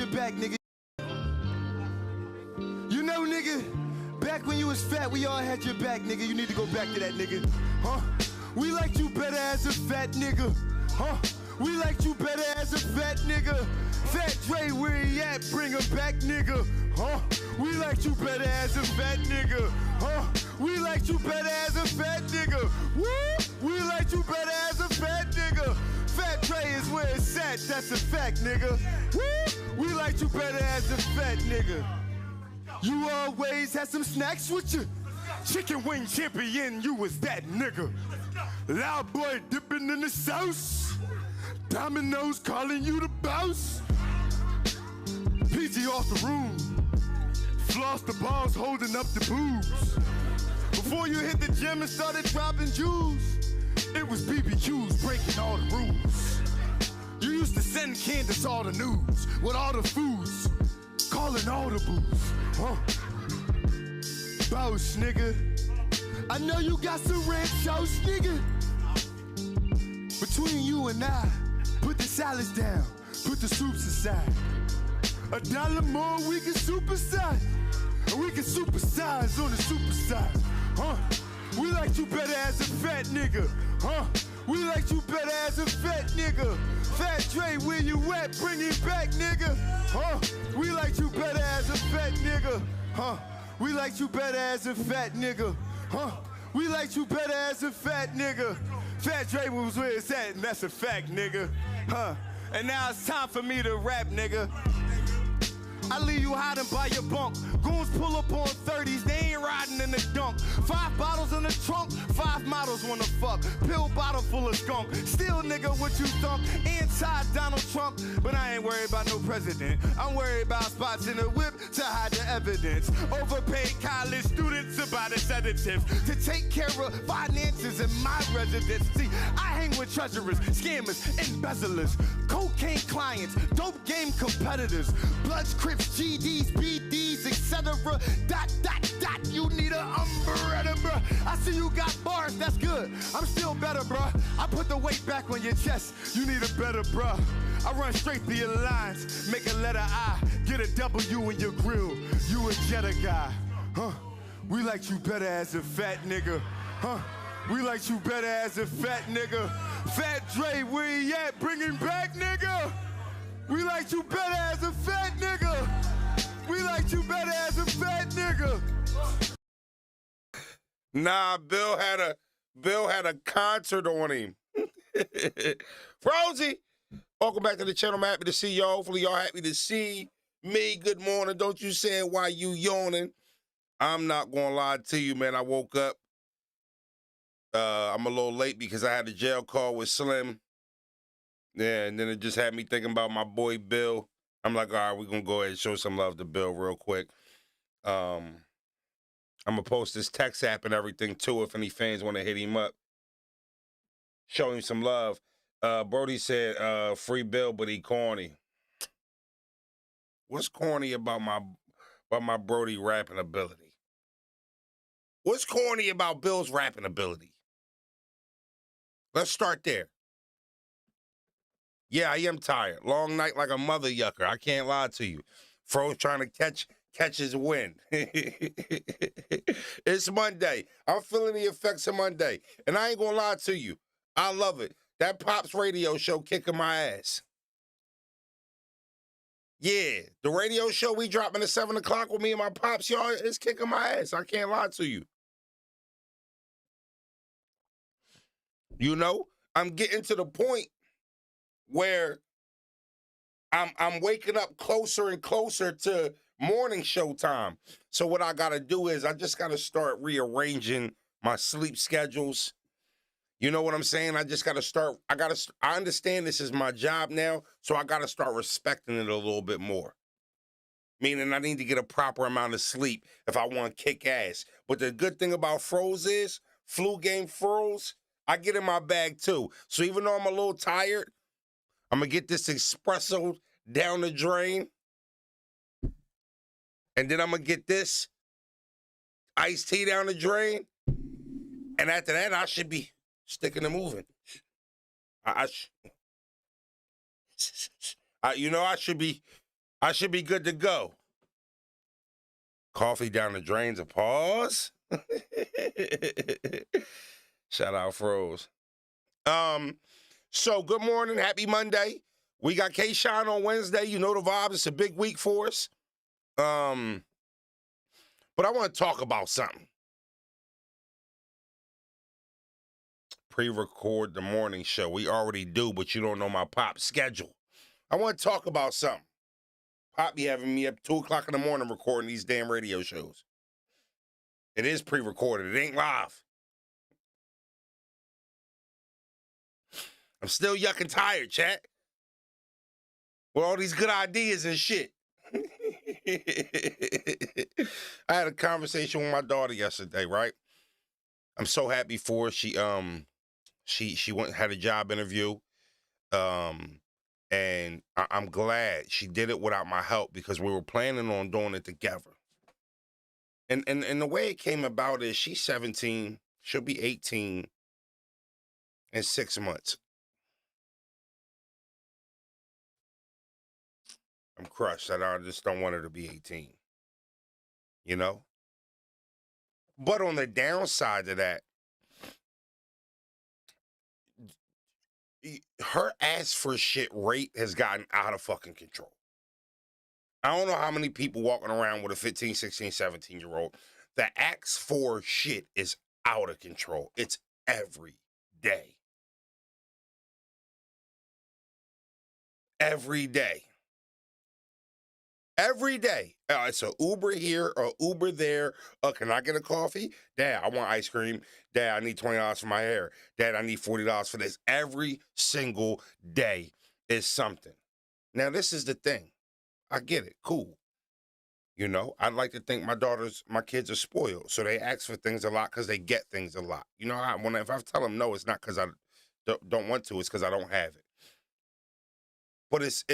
your back, nigga. You know, nigga, back when you was fat, we all had your back, nigga. You need to go back to that, nigga. Huh? We liked you better as a fat nigga. Huh? We liked you better as a fat nigga. Fat Dre, where he at? Bring him back, nigga. Huh? We liked you better as a fat nigga. Huh? We liked you better as a fat nigga. Woo! We liked you better as a fat nigga. Fat Dre is where it's at, that's a fact, nigga. Woo! We liked you better as a fat nigga. You always had some snacks with you. Chicken wing champion, you was that nigga. Loud boy dipping in the sauce. Domino's calling you the boss. PG off the room. Floss the balls holding up the boobs. Before you hit the gym and started dropping jewels, it was BBQs breaking all the rules. You used to send Candace all the news with all the foods, calling all the booze. Huh? Boss, nigga. I know you got some red sauce, nigga. Between you and I, put the salads down, put the soups aside. $1 more, we can supersize. And we can supersize on the supersize. Huh? We liked you better as a fat nigga. Huh? We liked you better as a fat nigga. Fat Dre, where you at? Bring it back, nigga. Huh? We liked you better as a fat nigga. Huh? We liked you better as a fat nigga. Huh? We liked you better as a fat nigga. Fat Dre was where it's at, and that's a fact, nigga. Huh? And now it's time for me to rap, nigga. I leave you hiding by your bunk. Goons pull up on 30s, they ain't riding in the dunk. 5 bottles in the trunk, 5 models wanna fuck. Pill bottle full of skunk. Still, nigga, what you thunk? Anti-Donald Trump, but I ain't worried about no president. I'm worried about spots in the whip to hide the evidence. Overpaid college students about a sedative to take care of finances in my residence. See, I hang with treasurers, scammers, embezzlers, cocaine clients, dope game competitors, Bloods, Crips, GDs, BDs, etc. Dot, dot, dot, you need an umbrella, bruh. I see you got bars, that's good. I'm still better, bruh. I put the weight back on your chest, you need a better, bruh. I run straight through your lines, make a letter I, get a W in your grill, you a Jetta guy. Huh? We liked you better as a fat nigga. Huh? We liked you better as a fat nigga. Fat Dre, where he at? Bring him back, nigga. We liked you better as a fat nigga. We liked you better as a fat nigga. Nah, Bill had a concert on him. Frozy, welcome back to the channel. I'm happy to see y'all. Hopefully y'all happy to see me. Good morning. Don't you say it while you yawning. I'm not gonna lie to you, man. I woke up. I'm a little late because I had a jail call with Slim. Yeah, and then it just had me thinking about my boy Bill. I'm like, all right, we're going to go ahead and show some love to Bill real quick. I'm going to post this text app and everything, too, if any fans want to hit him up. Show him some love. Brody said, free Bill, but he corny. What's corny about my Brody rapping ability? What's corny about Bill's rapping ability? Let's start there. Yeah, I am tired. Long night like a mother yucker. I can't lie to you. Fro's trying to catch his win. It's Monday. I'm feeling the effects of Monday. And I ain't gonna lie to you. I love it. That Pops radio show kicking my ass. Yeah, the radio show we dropping at 7 o'clock with me and my Pops, y'all, it's kicking my ass. I can't lie to you. You know, I'm getting to the point where I'm waking up closer and closer to morning show time. So what I got to do is I just got to start rearranging my sleep schedules. You know what I'm saying? I just got to start. I understand this is my job now, so I got to start respecting it a little bit more. Meaning I need to get a proper amount of sleep if I want to kick ass. But the good thing about Froze is, flu game Froze, I get in my bag too. So even though I'm a little tired, I'm going to get this espresso down the drain. And then I'm going to get this iced tea down the drain. And after that, I should be sticking and moving. I should be I should be good to go. Coffee down the drains, a pause. Shout out Froze. So good morning, happy Monday. We got K-Shine on Wednesday. You know the vibes. It's a big week for us. But I want to talk about something. Pre-record the morning show. We already do, but you don't know my Pop schedule. I want to talk about something. Pop be having me up 2 o'clock in the morning recording these damn radio shows. It is pre-recorded. It ain't live. I'm still yucking tired, chat. With all these good ideas and shit. I had a conversation with my daughter yesterday, right? I'm so happy for her. She went and had a job interview. And I'm glad she did it without my help because we were planning on doing it together. And the way it came about is she's 17, she'll be 18 in 6 months. I'm crushed. I just don't want her to be 18. You know? But on the downside of that, her ask for shit rate has gotten out of fucking control. I don't know how many people walking around with a 15, 16, 17-year-old. The ask for shit is out of control. It's every day. Every day. Every day. It's a Uber here or Uber there. Can I get a coffee? Dad, I want ice cream. Dad, I need $20 for my hair. Dad, I need $40 for this. Every single day is something. Now, this is the thing. I get it. Cool. You know, I'd like to think my kids are spoiled. So they ask for things a lot because they get things a lot. You know, if I tell them no, it's not because I don't want to. It's because I don't have it. But it's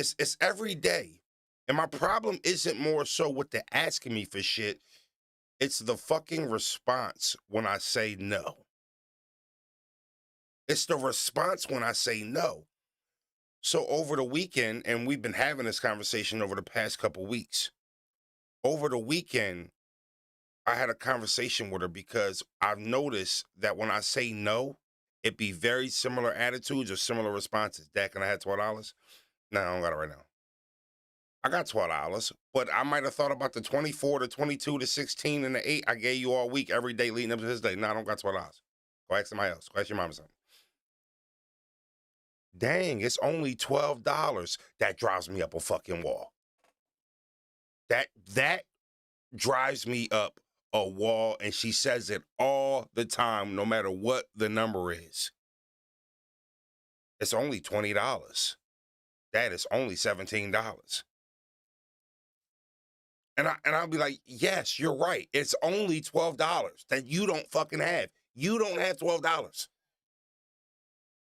every day. And my problem isn't more so with the asking me for shit. It's the fucking response when I say no. It's the response when I say no. So over the weekend, and we've been having this conversation over the past couple weeks. Over the weekend, I had a conversation with her because I've noticed that when I say no, it be very similar attitudes or similar responses. Dad, can I have $12? No, I don't got it right now. I got $12, but I might have thought about the 24, the 22, the 16, and the 8 I gave you all week, every day leading up to this day. No, I don't got $12. Go ask somebody else. Go ask your mama something. Dang, it's only $12. That drives me up a fucking wall. That drives me up a wall, and she says it all the time, no matter what the number is. It's only $20. That is only $17. And I'll be like, yes, you're right. It's only $12 that you don't fucking have. You don't have $12.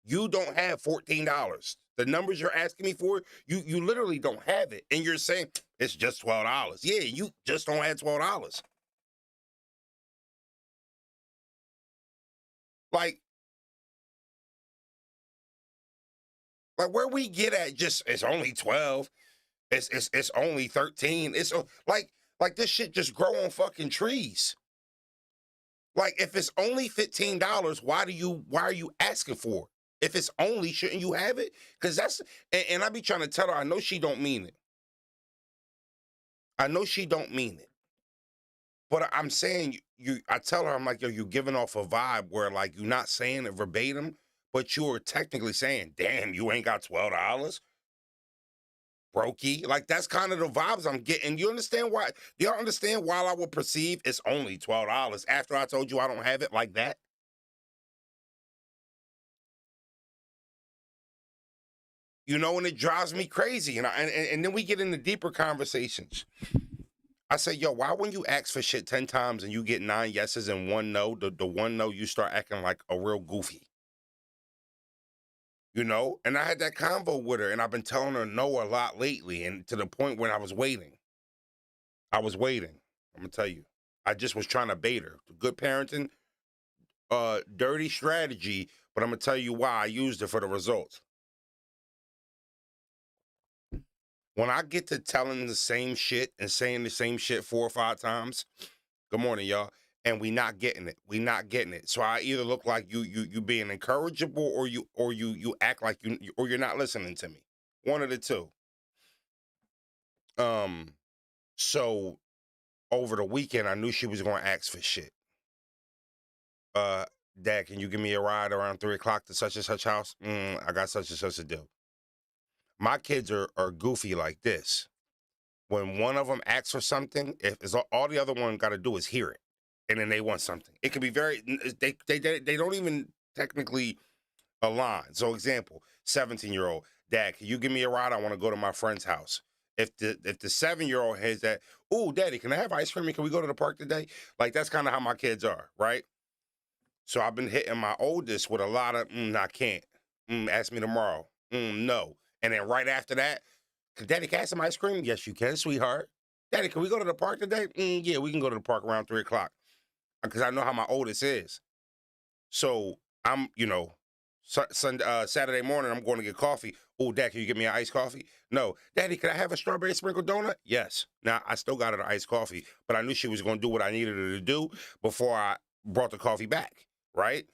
You don't have $14. The numbers you're asking me for, you literally don't have it. And you're saying, it's just $12. Yeah, you just don't have $12. Like where we get at just, it's only 12. It's only 13. It's like this shit just grow on fucking trees. Like if it's only $15, why are you asking for it? If it's only, shouldn't you have it? Because that's and I be trying to tell her I know she don't mean it. I know she don't mean it. But I'm saying I tell her I'm like, yo, you're giving off a vibe where like you're not saying it verbatim, but you're technically saying, damn, you ain't got $12. Brokey. Like, that's kind of the vibes I'm getting. You understand why? Do y'all understand why I would perceive it's only $12 after I told you I don't have it like that? You know, and it drives me crazy. And then we get into deeper conversations. I say, yo, why when you ask for shit 10 times and you get 9 yeses and 1 no, the 1 no, you start acting like a real goofy? You know, and I had that convo with her, and I've been telling her no a lot lately, and to the point when I was waiting. I'm gonna tell you. I just was trying to bait her. Good parenting, dirty strategy, but I'm gonna tell you why I used it for the results. When I get to telling the same shit and saying the same shit 4 or 5 times, good morning, y'all, and we not getting it. We not getting it. So I either look like you being encourageable, or you act like or you're not listening to me. One of the two. So over the weekend, I knew she was going to ask for shit. Dad, can you give me a ride around 3 o'clock to such and such house? I got such and such to do. My kids are goofy like this. When one of them asks for something, if it's all the other one got to do is hear it, and then they want something. It could be they don't even technically align. So, example, 17-year-old, Dad, can you give me a ride? I want to go to my friend's house. If the 7-year-old has that, ooh, Daddy, can I have ice cream? Can we go to the park today? Like, that's kind of how my kids are, right? So I've been hitting my oldest with a lot of, I can't. Ask me tomorrow. No. And then right after that, Daddy, can I have some ice cream? Yes, you can, sweetheart. Daddy, can we go to the park today? Yeah, we can go to the park around 3 o'clock. Because I know how my oldest is. So I'm, Saturday morning, I'm going to get coffee. Oh, Dad, can you get me an iced coffee? No. Daddy, can I have a strawberry sprinkle donut? Yes. Now, I still got her the iced coffee, but I knew she was going to do what I needed her to do before I brought the coffee back, right?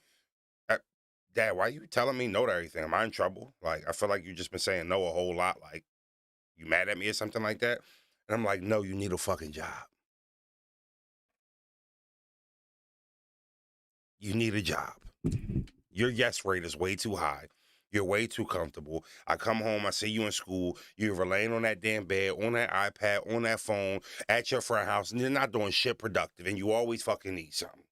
Dad, why are you telling me no to everything? Am I in trouble? Like, I feel like you've just been saying no a whole lot. Like, you mad at me or something like that? And I'm like, no, you need a fucking job. You need a job. Your yes rate is way too high. You're way too comfortable. I come home, I see you in school, you're laying on that damn bed, on that iPad, on that phone, at your friend's house, and you're not doing shit productive, and you always fucking need something.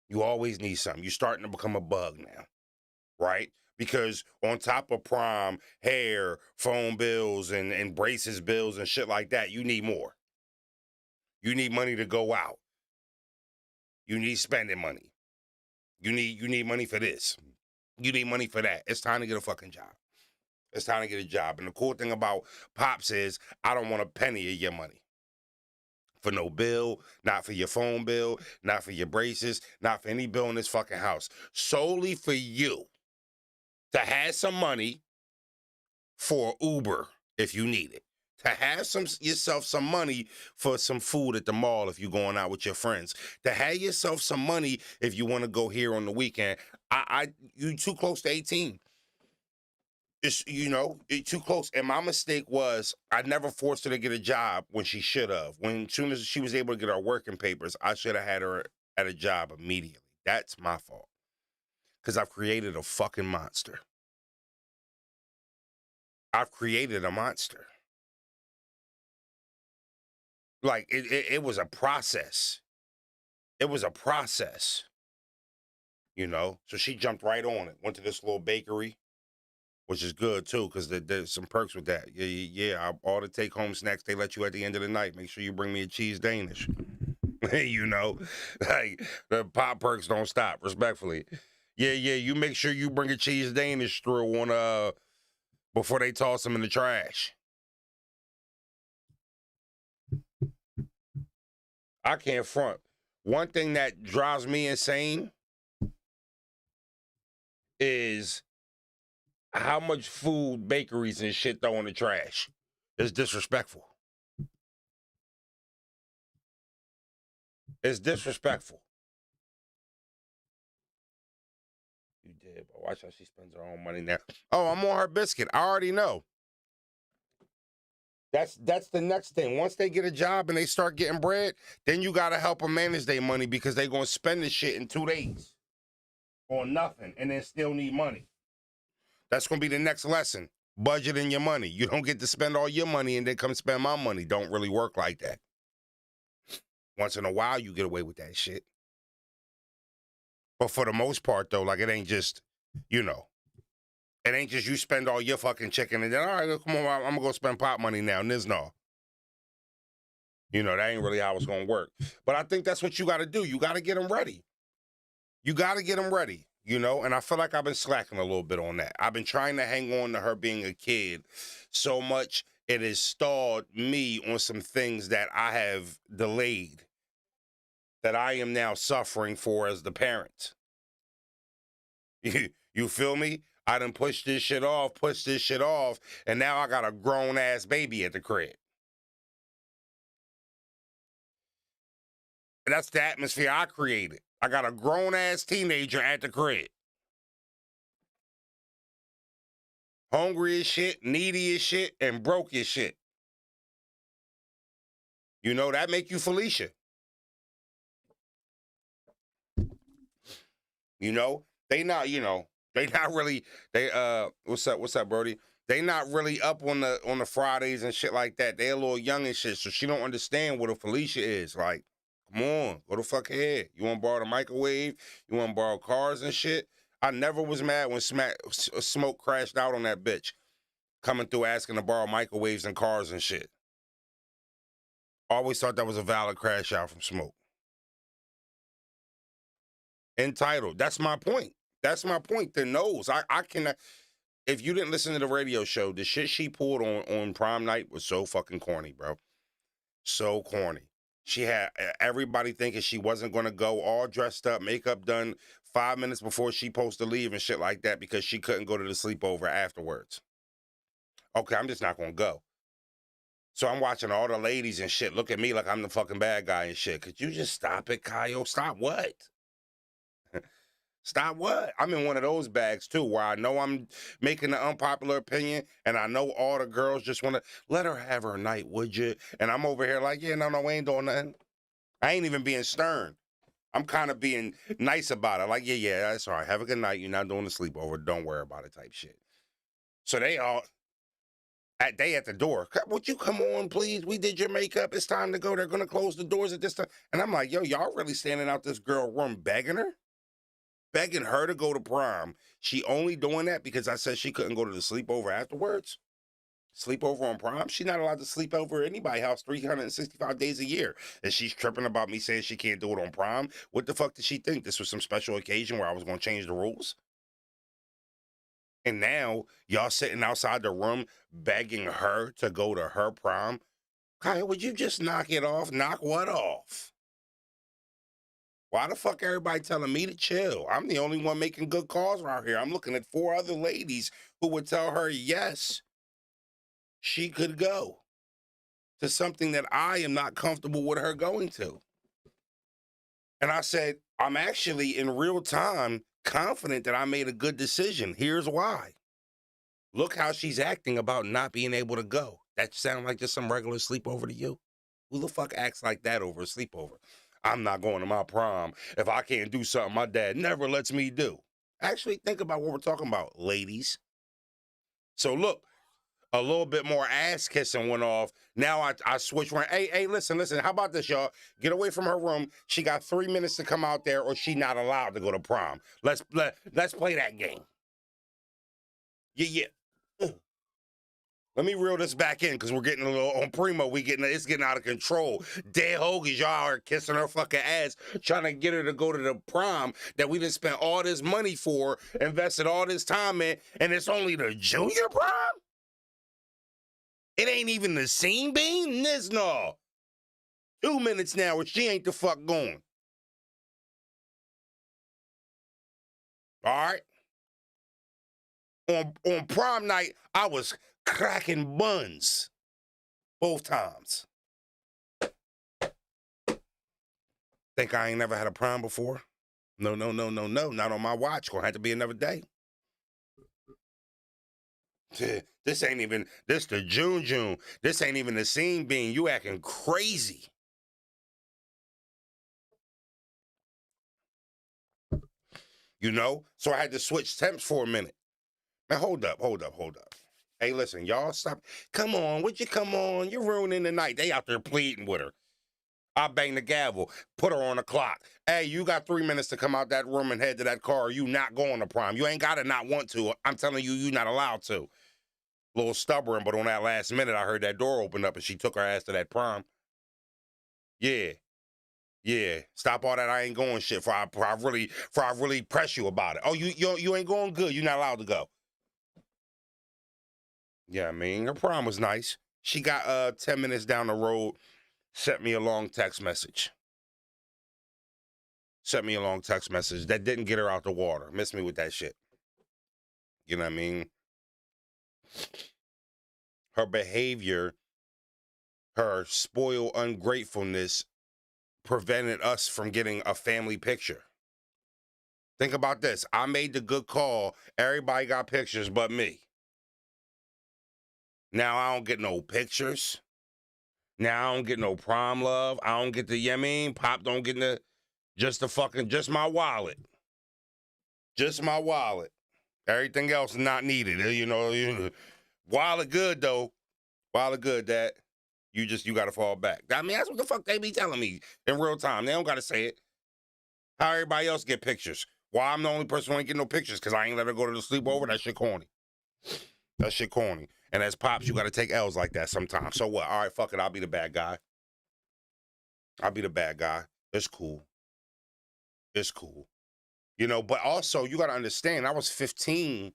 You always need something. You're starting to become a bug now, right? Because on top of prom, hair, phone bills, and braces bills and shit like that, you need more. You need money to go out. You need spending money. You need money for this. You need money for that. It's time to get a fucking job. It's time to get a job. And the cool thing about Pops is I don't want a penny of your money. For no bill, not for your phone bill, not for your braces, not for any bill in this fucking house. Solely for you to have some money for Uber if you need it. To have yourself some money for some food at the mall if you're going out with your friends. To have yourself some money if you want to go here on the weekend. You too close to 18. It's, it's too close. And my mistake was I never forced her to get a job when she should have. As soon as she was able to get her working papers, I should have had her at a job immediately. That's my fault. Because I've created a fucking monster. I've created a monster. Like, it was a process. It was a process, So she jumped right on it. Went to this little bakery, which is good, too, because there's some perks with that. Yeah. All the take-home snacks they let you at the end of the night. Make sure you bring me a cheese Danish. Like, the pop perks don't stop, respectfully. Yeah, you make sure you bring a cheese Danish through on, before they toss them in the trash. I can't front. One thing that drives me insane is how much food bakeries and shit throw in the trash. It's disrespectful. It's disrespectful. You did, but watch how she spends her own money now. Oh, I'm on her biscuit. I already know. That's the next thing. Once they get a job and they start getting bread, then you gotta help them manage their money because they're gonna spend this shit in 2 days on nothing and then still need money. That's gonna be the next lesson. Budgeting your money. You don't get to spend all your money and then come spend my money. Don't really work like that. Once in a while, you get away with that shit. But for the most part, though, like, it ain't just, it ain't just you spend all your fucking chicken and then, all right, come on, I'm gonna go spend pot money now. No. That ain't really how it's gonna work. But I think that's what you gotta do. You gotta get them ready. You gotta get them ready, and I feel like I've been slacking a little bit on that. I've been trying to hang on to her being a kid so much it has stalled me on some things that I have delayed, that I am now suffering for as the parent. You feel me? I done pushed this shit off, and now I got a grown-ass baby at the crib. And that's the atmosphere I created. I got a grown-ass teenager at the crib. Hungry as shit, needy as shit, and broke as shit. You know, that make you Felicia. You know, they not really, what's up, Brody? They not really up on the Fridays and shit like that. They a little young and shit, so she don't understand what a Felicia is. Like, come on, go the fuck ahead. You want to borrow the microwave? You want to borrow cars and shit? I never was mad when Smoke crashed out on that bitch, coming through asking to borrow microwaves and cars and shit. Always thought that was a valid crash out from Smoke. Entitled. That's my point. That's my point. The nose. I cannot. If you didn't listen to the radio show, the shit she pulled on prom night was so fucking corny, bro. So corny. She had everybody thinking she wasn't going to go, all dressed up, makeup done 5 minutes before she supposed to leave and shit like that because she couldn't go to the sleepover afterwards. Okay, I'm just not going to go. So I'm watching all the ladies and shit look at me like I'm the fucking bad guy and shit. Could you just stop it, Kyle? Stop what? Stop what? I'm in one of those bags too, where I know I'm making the unpopular opinion, and I know all the girls just want to let her have her night, would you? And I'm over here like, yeah, no, we ain't doing nothing. I ain't even being stern. I'm kind of being nice about it. Like, yeah, that's all right. Have a good night. You're not doing the sleepover. Don't worry about it type shit. So they all, at the door, would you come on, please? We did your makeup. It's time to go. They're going to close the doors at this time. And I'm like, yo, y'all really standing out this girl room begging her? Begging her to go to prom. She only doing that because I said she couldn't go to the sleepover afterwards. Sleepover on prom? She's not allowed to sleep over at anybody's house 365 days a year. And she's tripping about me saying she can't do it on prom. What the fuck did she think? This was some special occasion where I was going to change the rules? And now y'all sitting outside the room begging her to go to her prom? Kyle, would you just knock it off? Knock what off? Why the fuck everybody telling me to chill? I'm the only one making good calls around here. I'm looking at 4 other ladies who would tell her, yes, she could go to something that I am not comfortable with her going to. And I said, I'm actually in real time confident that I made a good decision. Here's why. Look how she's acting about not being able to go. That sound like just some regular sleepover to you? Who the fuck acts like that over a sleepover? I'm not going to my prom if I can't do something my dad never lets me do. Actually, think about what we're talking about, ladies. So look, a little bit more ass kissing went off. Now I switch around. Hey, listen. How about this, y'all? Get away from her room. She got 3 minutes to come out there, or she not allowed to go to prom. Let's play that game. Yeah. Let me reel this back in because we're getting a little on Primo. It's getting out of control. Dead hoagies, y'all are kissing her fucking ass, trying to get her to go to the prom that we done spent all this money for, invested all this time in, and it's only the junior prom? It ain't even the scene bean? No. 2 minutes now, and she ain't the fuck going. All right? On prom night, I was cracking buns both times. Think I ain't never had a prom before? No, not on my watch. Gonna have to be another day. This ain't even, this the June. This ain't even the scene being. You acting crazy. You know? So I had to switch temps for a minute. Man, hold up. Hey, listen, y'all stop. Come on, would you come on? You're ruining the night. They out there pleading with her. I bang the gavel, put her on the clock. Hey, you got 3 minutes to come out that room and head to that car. Or you not going to prom. You ain't got to not want to. I'm telling you, you not allowed to. A little stubborn, but on that last minute, I heard that door open up and she took her ass to that prom. Yeah. Stop all that I ain't going shit for I really press you about it. Oh, you ain't going good. You're not allowed to go. Yeah, I mean, her prom was nice. She got 10 minutes down the road, sent me a long text message. That didn't get her out the water. Miss me with that shit. You know what I mean? Her behavior, her spoiled ungratefulness prevented us from getting a family picture. Think about this. I made the good call. Everybody got pictures but me. Now I don't get no pictures. Now I don't get no prom love. I don't get the, you know what I mean? Pop don't get just my wallet. Just my wallet. Everything else is not needed. You know, wallet good though. Wallet good, Dad. You got to fall back. I mean, that's what the fuck they be telling me in real time. They don't got to say it. How everybody else get pictures. Why I'm the only person who ain't get no pictures? Because I ain't let her go to the sleepover. That shit corny. That shit corny. And as pops, you got to take L's like that sometimes. So what? All right, fuck it. I'll be the bad guy. I'll be the bad guy. It's cool. It's cool. You know, but also, you got to understand, I was 15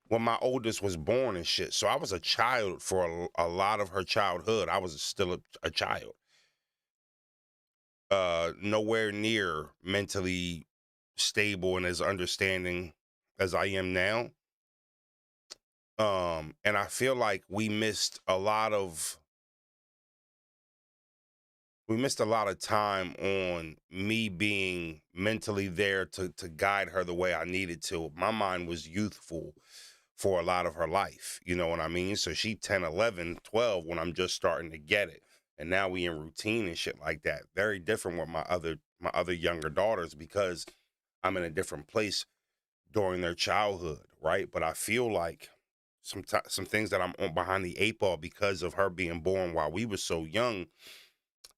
when my oldest was born and shit. So I was a child for a lot of her childhood. I was still a child. Nowhere near mentally stable and as understanding as I am now. And I feel like we missed a lot of time on me being mentally there to guide her the way I needed to. My mind was youthful for a lot of her life. You know what I mean? So she 10, 11, 12 when I'm just starting to get it. And now we in routine and shit like that. Very different with my other younger daughters because I'm in a different place during their childhood, right? But I feel like some things that I'm on behind the 8 ball because of her being born while we were so young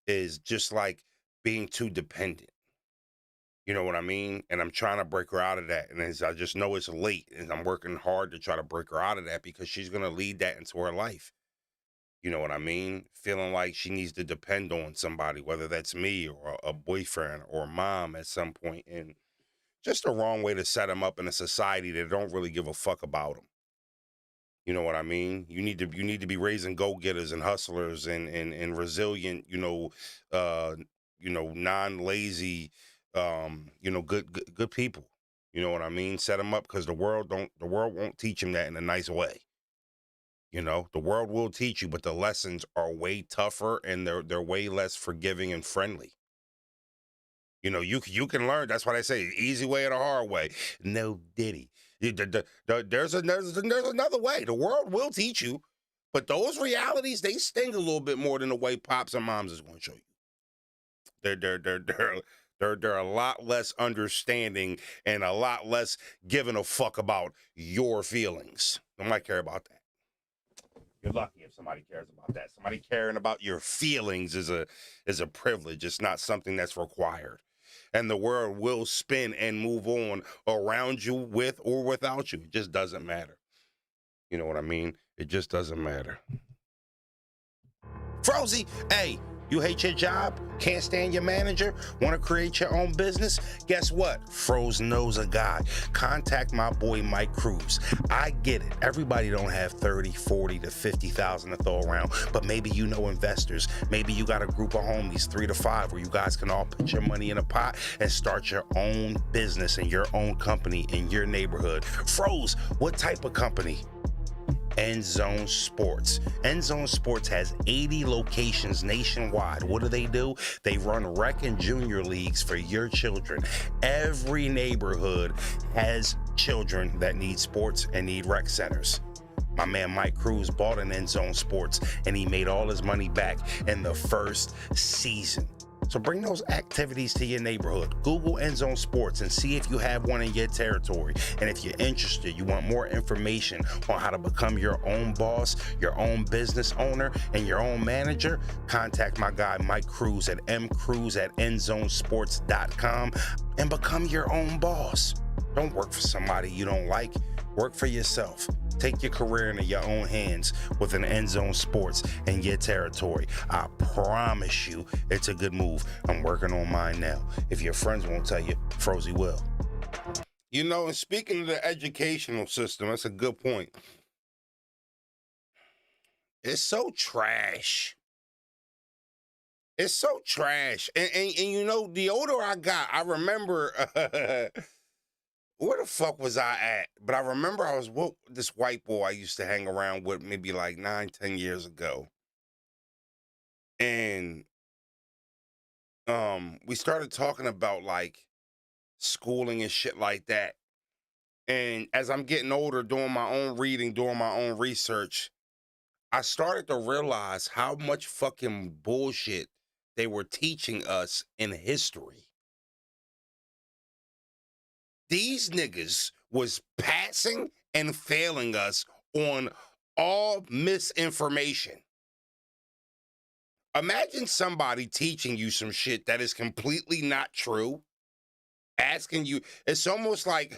is just like being too dependent. You know what I mean? And I'm trying to break her out of that. And I just know it's late and I'm working hard to try to break her out of that because she's going to lead that into her life. You know what I mean? Feeling like she needs to depend on somebody, whether that's me or a boyfriend or mom at some point. And just a wrong way to set them up in a society that don't really give a fuck about them. You know what I mean? You need to be raising go-getters and hustlers and resilient, non-lazy, good people. You know what I mean? Set them up because the world won't teach them that in a nice way. You know, the world will teach you, but the lessons are way tougher and they're way less forgiving and friendly. You know, you can learn. That's what I say. Easy way or the hard way. No diddy. There's another way. The world will teach you, but those realities, they sting a little bit more than the way pops and moms is going to show you. They're a lot less understanding and a lot less giving a fuck about your feelings. I might care about that. You're lucky if somebody cares about that. Somebody caring about your feelings is a privilege. It's not something that's required. And the world will spin and move on around you with or without you. It just doesn't matter. You know what I mean? It just doesn't matter. Frozy, hey, you hate your job? Can't stand your manager? Want to create your own business? Guess what? Froze knows a guy. Contact my boy Mike Cruz. I get it. Everybody don't have 30, 40 to 50,000 to throw around, but maybe you know investors. Maybe you got a group of homies, 3 to 5, where you guys can all put your money in a pot and start your own business and your own company in your neighborhood. Froze, what type of company? End Zone Sports. End Zone Sports has 80 locations nationwide. What do? They run rec and junior leagues for your children. Every neighborhood has children that need sports and need rec centers. My man Mike Cruz bought an End Zone Sports and he made all his money back in the first season. So bring those activities to your neighborhood. Google End Zone Sports and see if you have one in your territory. And if you're interested, you want more information on how to become your own boss, your own business owner, and your own manager, contact my guy Mike Cruz at mcruz@endzonesports.com and become your own boss. Don't work for somebody you don't like. Work for yourself. Take your career into your own hands with an End Zone Sports in your territory. I promise you it's a good move. I'm working on mine now. If your friends won't tell you, Frozy will. You know, and speaking of the educational system, that's a good point. It's so trash. It's so trash. And you know, the older I got, I remember where the fuck was I at? But I remember I was with this white boy I used to hang around with maybe like 9, 10 years ago. And we started talking about like schooling and shit like that. And as I'm getting older, doing my own reading, doing my own research, I started to realize how much fucking bullshit they were teaching us in history. These niggas was passing and failing us on all misinformation. Imagine somebody teaching you some shit that is completely not true, asking you. It's almost like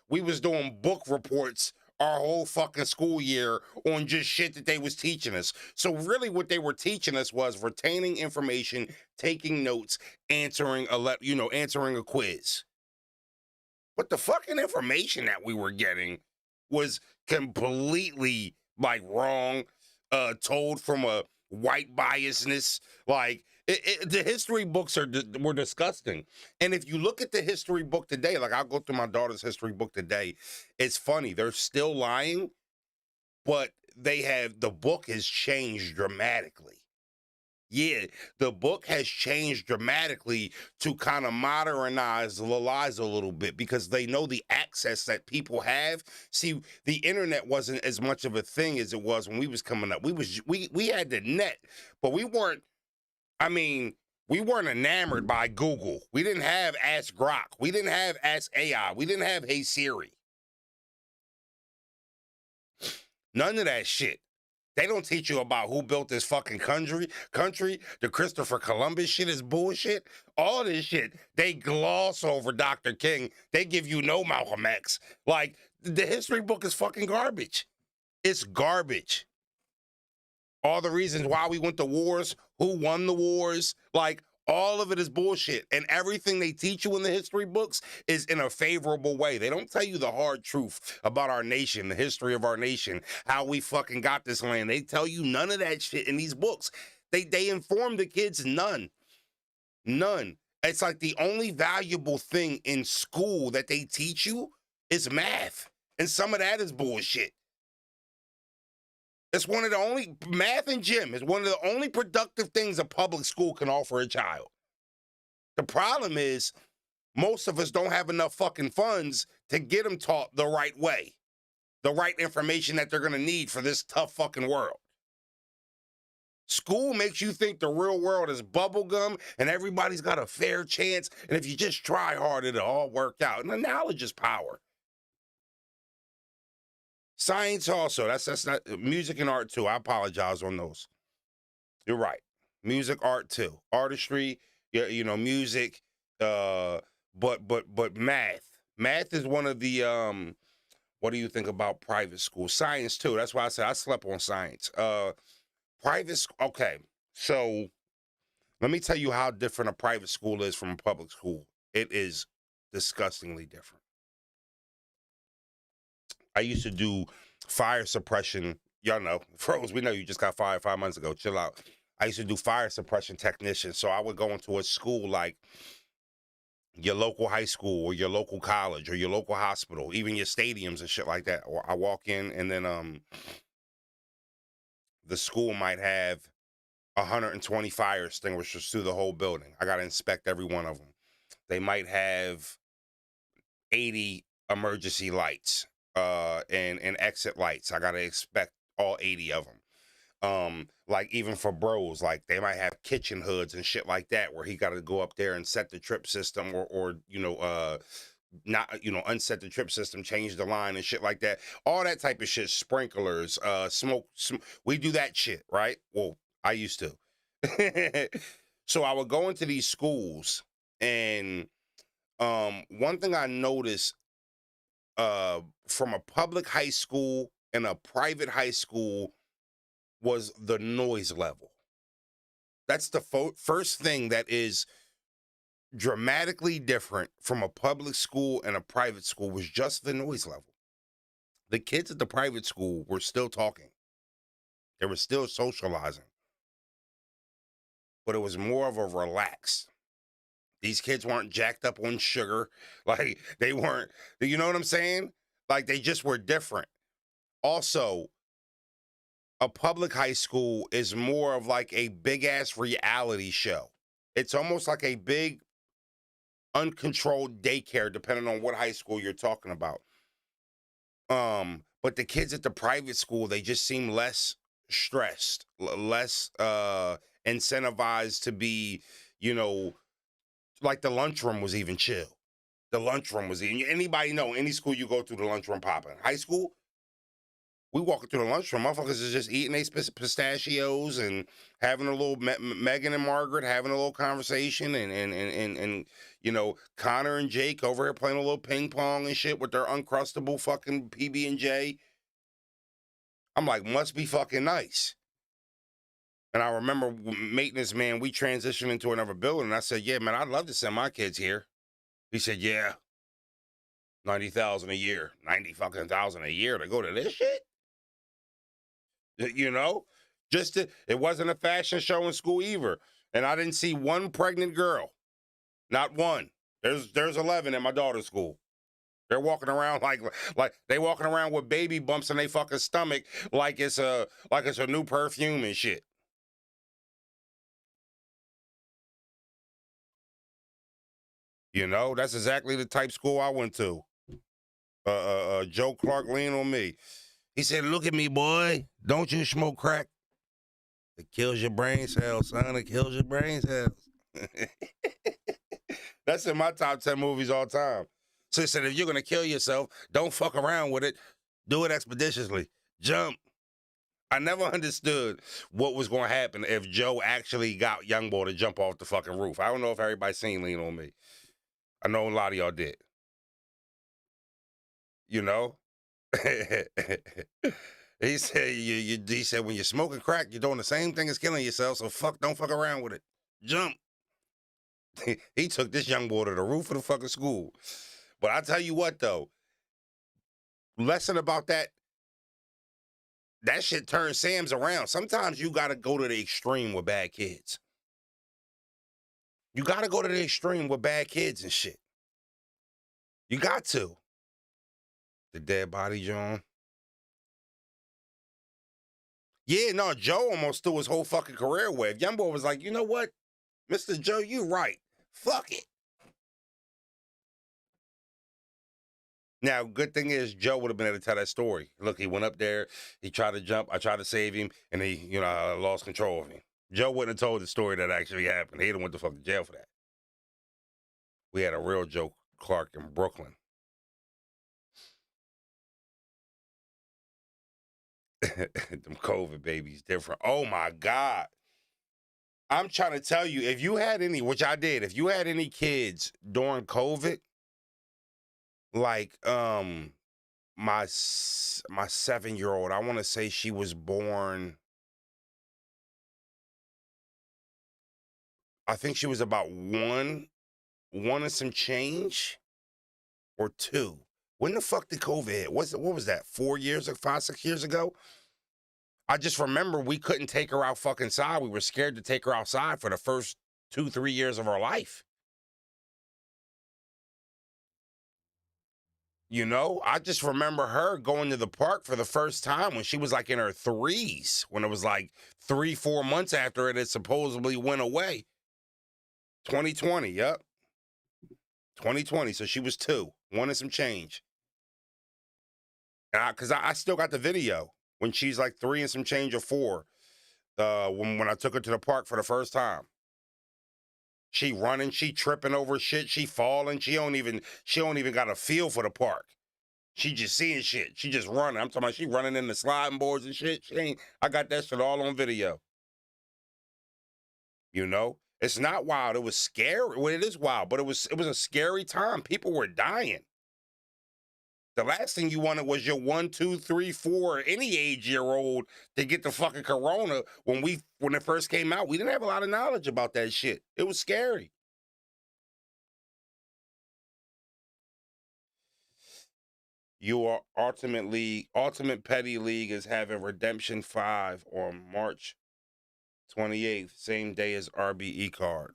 we was doing book reports our whole fucking school year on just shit that they was teaching us. So really what they were teaching us was retaining information, taking notes, answering a quiz. But the fucking information that we were getting was completely like wrong, told from a white biasness. Like the history books were disgusting. And if you look at the history book today, like I'll go through my daughter's history book today, it's funny. They're still lying, but the book has changed dramatically. Yeah, the book has changed dramatically to kind of modernize the lies a little bit because they know the access that people have. See, the internet wasn't as much of a thing as it was when we was coming up. We had the net, but we weren't. I mean, we weren't enamored by Google. We didn't have Ask Grok. We didn't have Ask AI. We didn't have Hey Siri. None of that shit. They don't teach you about who built this fucking country. The Christopher Columbus shit is bullshit. All this shit, they gloss over Dr. King. They give you no Malcolm X. Like, the history book is fucking garbage. It's garbage. All the reasons why we went to wars, who won the wars, like, all of it is bullshit. And everything they teach you in the history books is in a favorable way. They don't tell you the hard truth about our nation, the history of our nation, how we fucking got this land. They tell you none of that shit in these books. They inform the kids none. None. It's like the only valuable thing in school that they teach you is math. And some of that is bullshit. It's one of the only, math and gym is one of the only productive things a public school can offer a child. The problem is most of us don't have enough fucking funds to get them taught the right way, the right information that they're gonna need for this tough fucking world. School makes you think the real world is bubblegum and everybody's got a fair chance, and if you just try hard, it'll all work out. And the knowledge is power. Science also, that's not, music and art too. I apologize on those. You're right. Music, art too. Artistry, music, but math. Math is one of the what do you think about private school? Science too. That's why I said I slept on science. Private okay. So let me tell you how different a private school is from a public school. It is disgustingly different. I used to do fire suppression. Y'all know, Froze, we know you just got fired 5 months ago. Chill out. I used to do fire suppression technician. So I would go into a school like your local high school or your local college or your local hospital, even your stadiums and shit like that. Or I walk in and then the school might have 120 fire extinguishers through the whole building. I got to inspect every one of them. They might have 80 emergency lights and exit lights. I got to inspect all 80 of them. Like even for bros, like they might have kitchen hoods and shit like that where he got to go up there and set the trip system or unset the trip system, change the line and shit like that. All that type of shit, sprinklers, smoke. We do that shit, right? Well, I used to. So I would go into these schools and one thing I noticed from a public high school and a private high school was the noise level. That's the first thing that is dramatically different from a public school and a private school was just the noise level. The kids at the private school were still talking. They were still socializing. But it was more of a relaxed. These kids weren't jacked up on sugar. Like, they weren't, you know what I'm saying? Like, they just were different. Also, a public high school is more of like a big ass reality show. It's almost like a big uncontrolled daycare, depending on what high school you're talking about. But the kids at the private school, they just seem less stressed, less incentivized to be, you know, like the lunchroom was even chill. The lunchroom was even, anybody know, any school you go to, the lunchroom popping. High school, we walking through the lunchroom, motherfuckers is just eating their pistachios and having a little, Megan and Margaret having a little conversation, and you know, Connor and Jake over here playing a little ping pong and shit with their uncrustable fucking PB&J. I'm like, must be fucking nice. And I remember maintenance man, we transitioned into another building, and I said, yeah, man, I'd love to send my kids here. He said, yeah, 90,000 a year, 90 fucking thousand a year to go to this shit. You know, it wasn't a fashion show in school either. And I didn't see one pregnant girl. Not one. There's 11 at my daughter's school. They're walking around like they walking around with baby bumps in their fucking stomach like it's a new perfume and shit. You know, that's exactly the type school I went to. Joe Clark leaned on me. He said, look at me, boy. Don't you smoke crack? It kills your brain cells, son. It kills your brain cells. That's in my top 10 movies all time. So he said, if you're going to kill yourself, don't fuck around with it. Do it expeditiously. Jump. I never understood what was going to happen if Joe actually got Young Boy to jump off the fucking roof. I don't know if everybody seen Lean on Me. I know a lot of y'all did. You know? He said, he said, when you're smoking crack, you're doing the same thing as killing yourself, so don't fuck around with it. Jump. He took this young boy to the roof of the fucking school. But I tell you what, though, lesson about that shit turns Sam's around. Sometimes you got to go to the extreme with bad kids. You got to go to the extreme with bad kids and shit. You got to. The dead body, John. Yeah, no, Joe almost threw his whole fucking career away. Young boy was like, you know what, Mr. Joe, you right. Fuck it. Now, good thing is Joe would have been able to tell that story. Look, he went up there, he tried to jump, I tried to save him, and he, you know, lost control of him. Joe wouldn't have told the story that actually happened. He'd have went to fucking jail for that. We had a real Joe Clark in Brooklyn. Them COVID babies different. Oh my God. I'm trying to tell you, if you had any, which I did, if you had any kids during COVID, like my 7-year-old, I want to say she was born, I think she was about one and some change, or 2. When the fuck did COVID hit? What was that, 4 years or 5, 6 years ago? I just remember we couldn't take her out fucking outside. We were scared to take her outside for the first 2, 3 years of her life. You know, I just remember her going to the park for the first time when she was like in her 3s, when it was like 3, 4 months after it had supposedly went away. 2020, yep. 2020, so she was 2, 1 and some change. Because I still got the video when she's like 3 and some change or 4, when I took her to the park for the first time. She running, she tripping over shit, she falling, she don't even got a feel for the park. She just seeing shit. She just running. I'm talking about she running in the sliding boards and shit. I got that shit all on video. You know? It's not wild. It was scary. Well, it is wild, but it was a scary time. People were dying. The last thing you wanted was your 1, 2, 3, 4, any age-year-old to get the fucking corona. When it first came out, we didn't have a lot of knowledge about that shit. It was scary. Your Ultimate Petty League is having Redemption 5 on March 28th, same day as RBE card.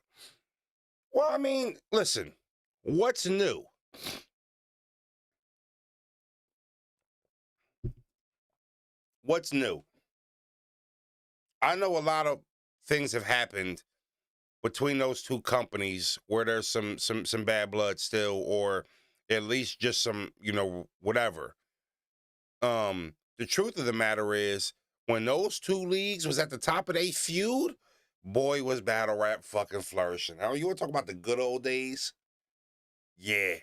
Well, I mean, listen, what's new? What's new? I know a lot of things have happened between those two companies where there's some bad blood still, or at least just some, whatever. The truth of the matter is, when those two leagues was at the top of their feud, boy, was battle rap fucking flourishing. Now, you want to talk about the good old days? Yeah.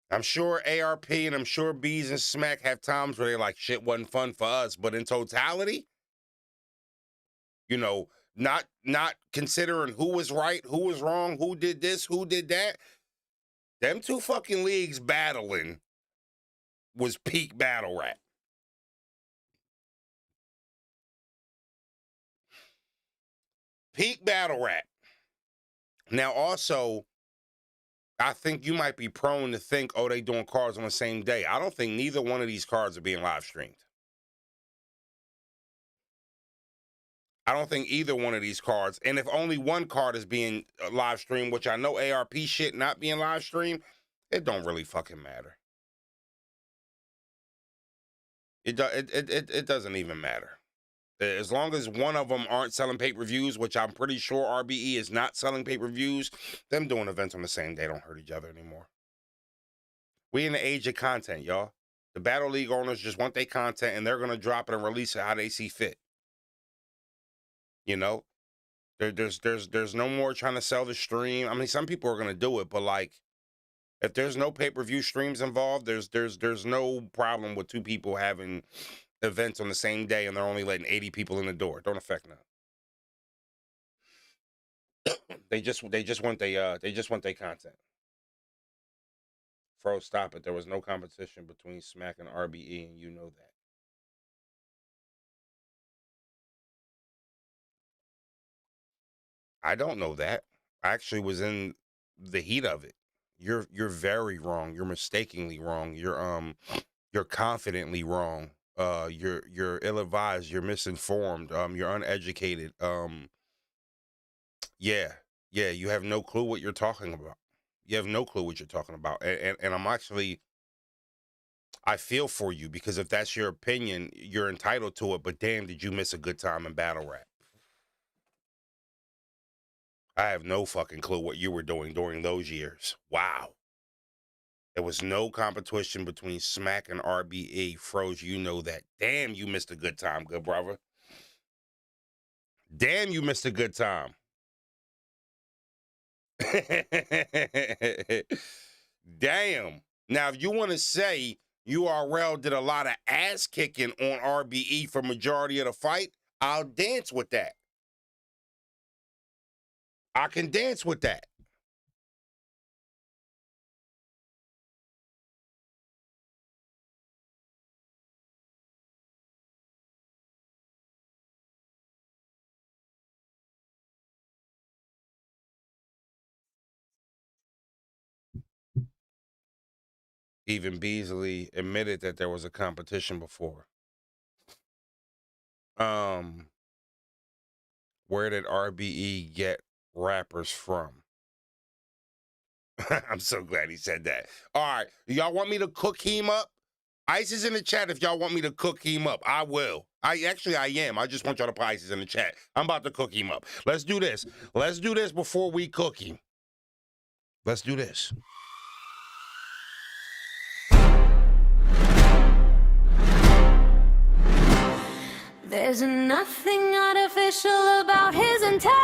I'm sure ARP and I'm sure Bees and Smack have times where they're like, shit wasn't fun for us. But in totality, not considering who was right, who was wrong, who did this, who did that, them two fucking leagues battling was peak battle rap. Peak battle rap. Now, also, I think you might be prone to think, oh, they doing cards on the same day. I don't think neither one of these cards are being live streamed. I don't think either one of these cards, and if only one card is being live streamed, which I know ARP shit not being live streamed, it don't really fucking matter. It doesn't even matter. As long as one of them aren't selling pay-per-views, which I'm pretty sure RBE is not selling pay-per-views, them doing events on the same day don't hurt each other anymore. We in the age of content, y'all. The Battle League owners just want their content, and they're going to drop it and release it how they see fit. There's no more trying to sell the stream. I mean, some people are going to do it, but like, if there's no pay-per-view streams involved, there's no problem with two people having events on the same day and they're only letting 80 people in the door. Don't affect nothing. They just want their content. Fro, stop it. There was no competition between Smack and RBE, and you know that. I don't know that. I actually was in the heat of it. You're very wrong. You're mistakenly wrong. You're confidently wrong. You're ill-advised. You're misinformed. You're uneducated. Yeah. You have no clue what you're talking about. You have no clue what you're talking about. And I'm actually, I feel for you, because if that's your opinion, you're entitled to it. But damn, did you miss a good time in battle rap? I have no fucking clue what you were doing during those years. Wow. There was no competition between Smack and RBE. Froze, you know that. Damn, you missed a good time, good brother. Damn, you missed a good time. Damn. Now, if you want to say URL did a lot of ass kicking on RBE for majority of the fight, I'll dance with that. I can dance with that. Even Beasley admitted that there was a competition before. Where did RBE get rappers from? I'm so glad he said that. All right, y'all want me to cook him up? Ice is in the chat if y'all want me to cook him up. I will. I am. I just want y'all to put Ice in the chat. I'm about to cook him up. Let's do this. Let's do this before we cook him. Let's do this. There's nothing artificial about his intelligence.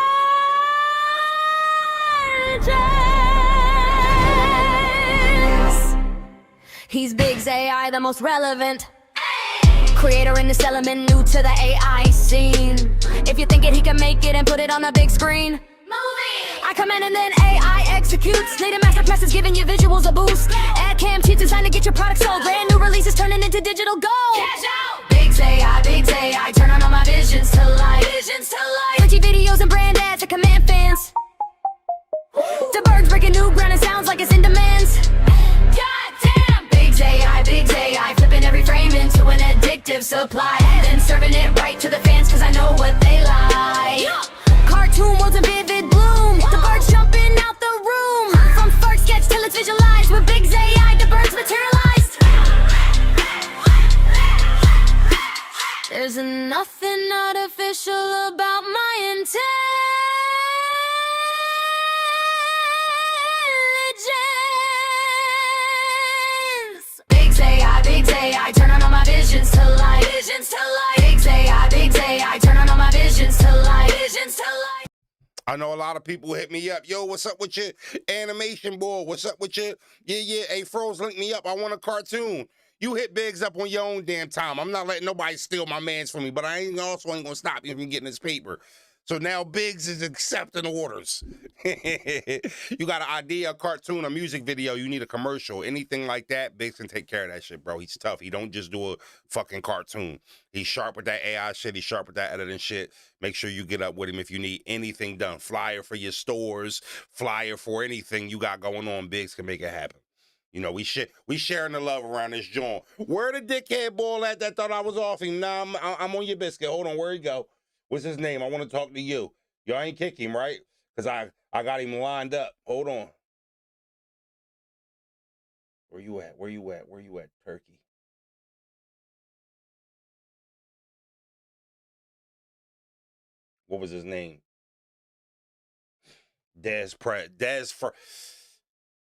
He's Big's AI, the most relevant creator in this element, new to the AI scene. If you think he can make it and put it on the big screen, I come in and then AI executes. Native masterclass is giving your visuals a boost. Ad cam cheats designed to get your product sold. Brand new releases turning into digital gold. Cash out. Big's AI, turn on all my visions to life. Pretty videos and brand ads that command fans. The Berg's breaking new ground and sounds like it's in demands. Goddamn. Big's AI, flipping every frame into an addictive supply. Then serving it right to the fans, cause I know what they like. Cartoon worlds in vivid bloom. The birds jumping out Nothing artificial about my intelligence. Big's AI, turn on all my visions to light. Visions to light. Big's AI, turn on all my visions to light. Visions to light. I know a lot of people hit me up. Yo, what's up with your animation board? What's up with your, hey, Froze, link me up. I want a cartoon. You hit Biggs up on your own damn time. I'm not letting nobody steal my mans from me, but I ain't gonna stop you from getting this paper. So now Biggs is accepting orders. You got an idea, a cartoon, a music video, you need a commercial, anything like that, Biggs can take care of that shit, bro. He's tough. He don't just do a fucking cartoon. He's sharp with that AI shit. He's sharp with that editing shit. Make sure you get up with him if you need anything done. Flyer for your stores, flyer for anything you got going on, Biggs can make it happen. You know, we sharing the love around this joint. Where the dickhead ball at that thought I was off him? Nah, I'm on your biscuit. Hold on, where he go? What's his name? I want to talk to you. Y'all ain't kick him, right? Because I got him lined up. Hold on. Where you at? Where you at? Where you at, Turkey? What was his name?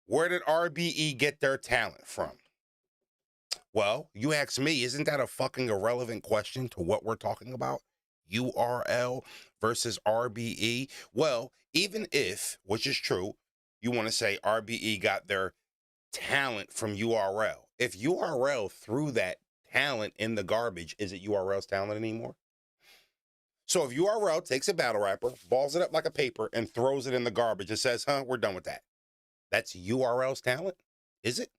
Where did RBE get their talent from? Well, you ask me, isn't that a fucking irrelevant question to what we're talking about? URL versus RBE. Well, even if, which is true, you want to say RBE got their talent from URL. If URL threw that talent in the garbage, is it URL's talent anymore? So if URL takes a battle rapper, balls it up like a paper, and throws it in the garbage and says, we're done with that. That's URL's talent? Is it?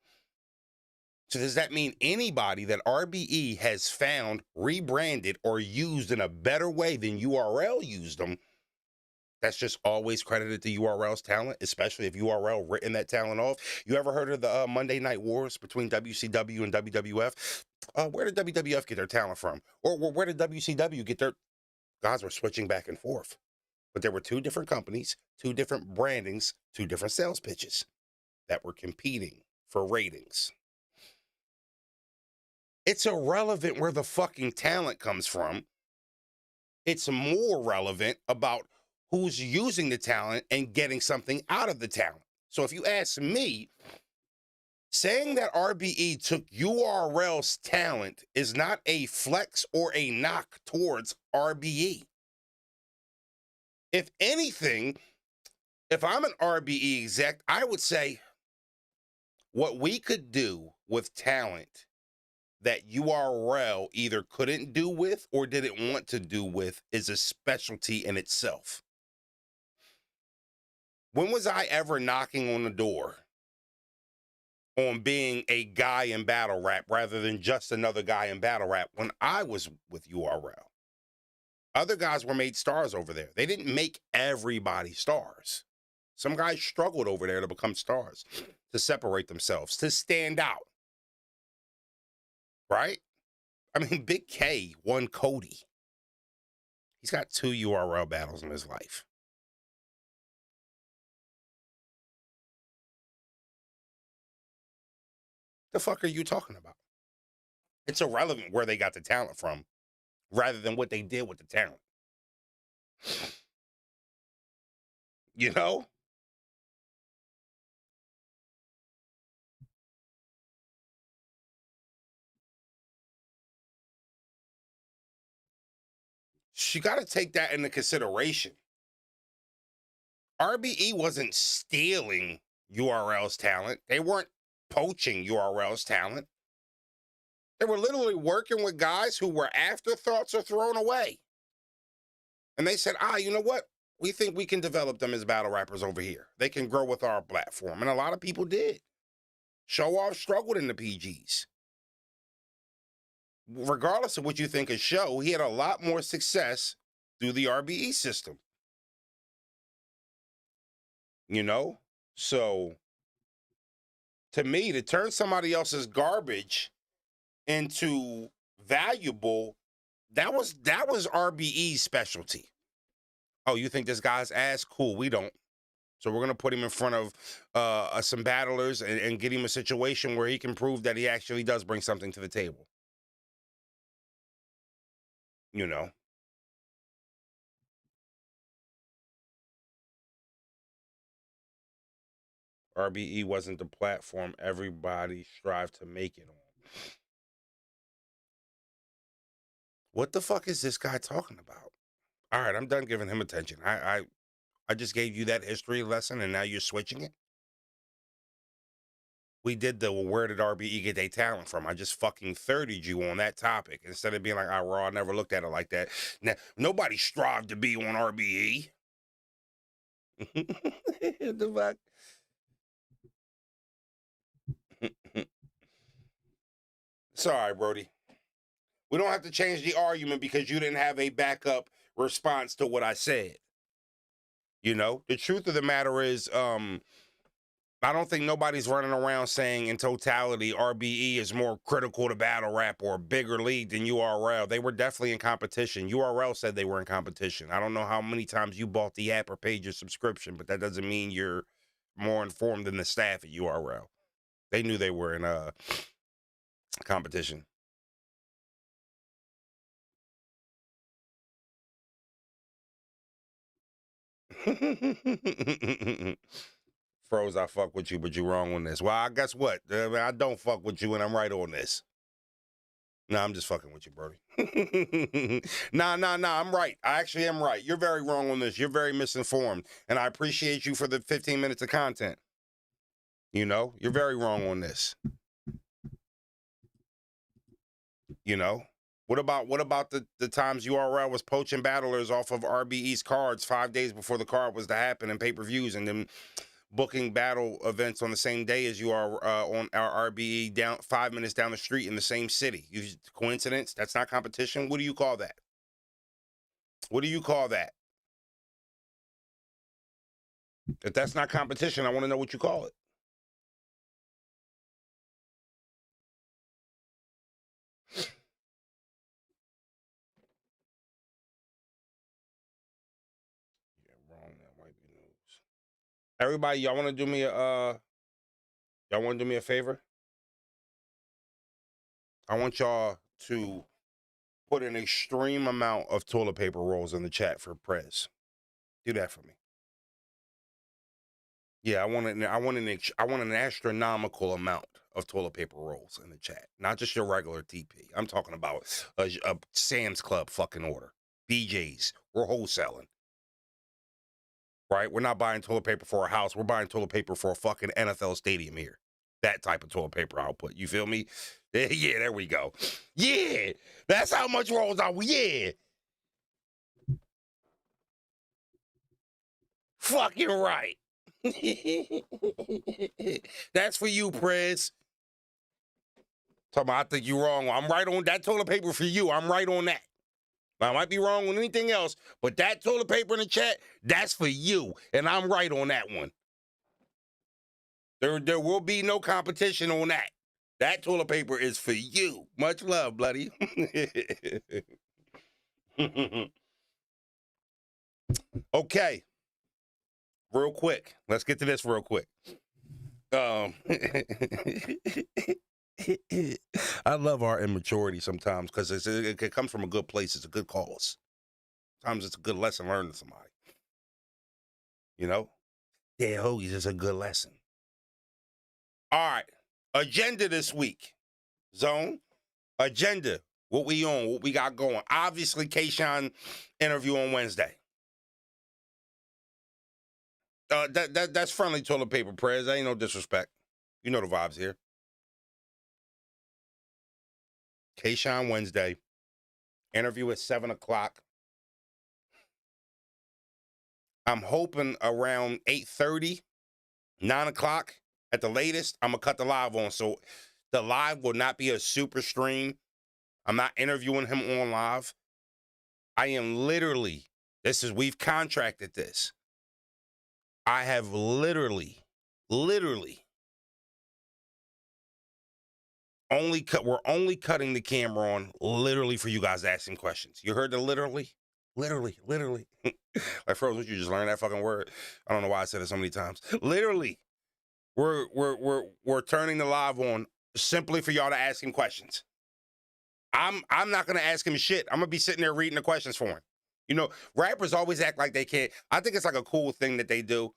So does that mean anybody that RBE has found, rebranded, or used in a better way than URL used them, that's just always credited to URL's talent, especially if URL written that talent off? You ever heard of the Monday Night Wars between WCW and WWF? Where did WWF get their talent from? Or where did WCW get their... Guys were switching back and forth. But there were two different companies, two different brandings, two different sales pitches that were competing for ratings. It's irrelevant where the fucking talent comes from. It's more relevant about who's using the talent and getting something out of the talent. So if you ask me, saying that RBE took URL's talent is not a flex or a knock towards RBE. If anything, if I'm an RBE exec, I would say what we could do with talent that URL either couldn't do with or didn't want to do with is a specialty in itself. When was I ever knocking on the door on being a guy in battle rap rather than just another guy in battle rap when I was with URL? Other guys were made stars over there. They didn't make everybody stars. Some guys struggled over there to become stars, to separate themselves, to stand out. Right? I mean, Big K won Cody. He's got 2 URL battles in his life. The fuck are you talking about? It's irrelevant where they got the talent from rather than what they did with the talent. You know? You got to take that into consideration. RBE wasn't stealing URL's talent. They weren't poaching URL's talent. They were literally working with guys who were afterthoughts or thrown away. And they said, you know what? We think we can develop them as battle rappers over here. They can grow with our platform. And a lot of people did. Show Off struggled in the PGs. Regardless of what you think of Show, he had a lot more success through the RBE system. You know? So, to me, to turn somebody else's garbage into valuable, that was RBE's specialty. Oh, you think this guy's ass? Cool, we don't. So we're going to put him in front of some battlers and get him a situation where he can prove that he actually does bring something to the table. You know. RBE wasn't the platform everybody strived to make it on. What the fuck is this guy talking about? All right, I'm done giving him attention. I just gave you that history lesson, and now you're switching it? We did the where did RBE get their talent from? I just fucking 30'd you on that topic instead of being like, "Ah, raw." I never looked at it like that. Now, nobody strived to be on RBE. The fuck? Sorry, Brody. We don't have to change the argument because you didn't have a backup response to what I said. You know, the truth of the matter is, I don't think nobody's running around saying in totality RBE is more critical to battle rap or a bigger league than URL. They were definitely in competition. URL said they were in competition. I don't know how many times you bought the app or paid your subscription, but that doesn't mean you're more informed than the staff at URL. They knew they were in competition. Froze, I fuck with you, but you wrong on this. Well, I guess what? I don't fuck with you, and I'm right on this. No, I'm just fucking with you, Brody. Nah, I'm right. I actually am right. You're very wrong on this. You're very misinformed, and I appreciate you for the 15 minutes of content. You know, you're very wrong on this. You know, what about the times URL was poaching battlers off of RBE's cards 5 days before the card was to happen in pay-per-views, and then booking battle events on the same day as you are on our RBE down 5 minutes down the street in the same city? Coincidence? That's not competition. What do you call that? What do you call that? If that's not competition, I want to know what you call it. Yeah, wrong. That might be news. Everybody, y'all want to do me a favor? I want y'all to put an extreme amount of toilet paper rolls in the chat for Prez. Do that for me. Yeah, I want an astronomical amount of toilet paper rolls in the chat. Not just your regular TP. I'm talking about a Sam's Club fucking order. BJ's. We're wholesaling. Right? We're not buying toilet paper for a house. We're buying toilet paper for a fucking NFL stadium here. That type of toilet paper output. You feel me? Yeah, there we go. Yeah, that's how much rolls are. Yeah. Fucking right. That's for you, Prez. Talking about, I think you're wrong. I'm right on that toilet paper for you. I'm right on that. I might be wrong on anything else, but that toilet paper in the chat, that's for you. And I'm right on that one. There will be no competition on that. That toilet paper is for you. Much love, bloody. Okay. Real quick. Let's get to this real quick. I love our immaturity sometimes because it comes from a good place. It's a good cause. Sometimes it's a good lesson learned to somebody. You know? Yeah, hoagies is a good lesson. All right. Agenda this week. Zone. Agenda. What we on? What we got going? Obviously, Kayshawn interview on Wednesday. That's friendly toilet paper, Prez. Ain't no disrespect. You know the vibes here. Kayshawn Wednesday. Interview at 7 o'clock. I'm hoping around 8:30, 9 o'clock at the latest, I'm going to cut the live on. So the live will not be a super stream. I'm not interviewing him on live. I am literally, we've contracted this. I have literally, we're only cutting the camera on literally for you guys asking questions. You heard the literally? Literally. Like, Froze, would you just learn that fucking word? I don't know why I said it so many times. Literally, we're turning the live on simply for y'all to ask him questions. I'm not gonna ask him shit. I'm gonna be sitting there reading the questions for him. You know, rappers always act like they can't. I think it's like a cool thing that they do.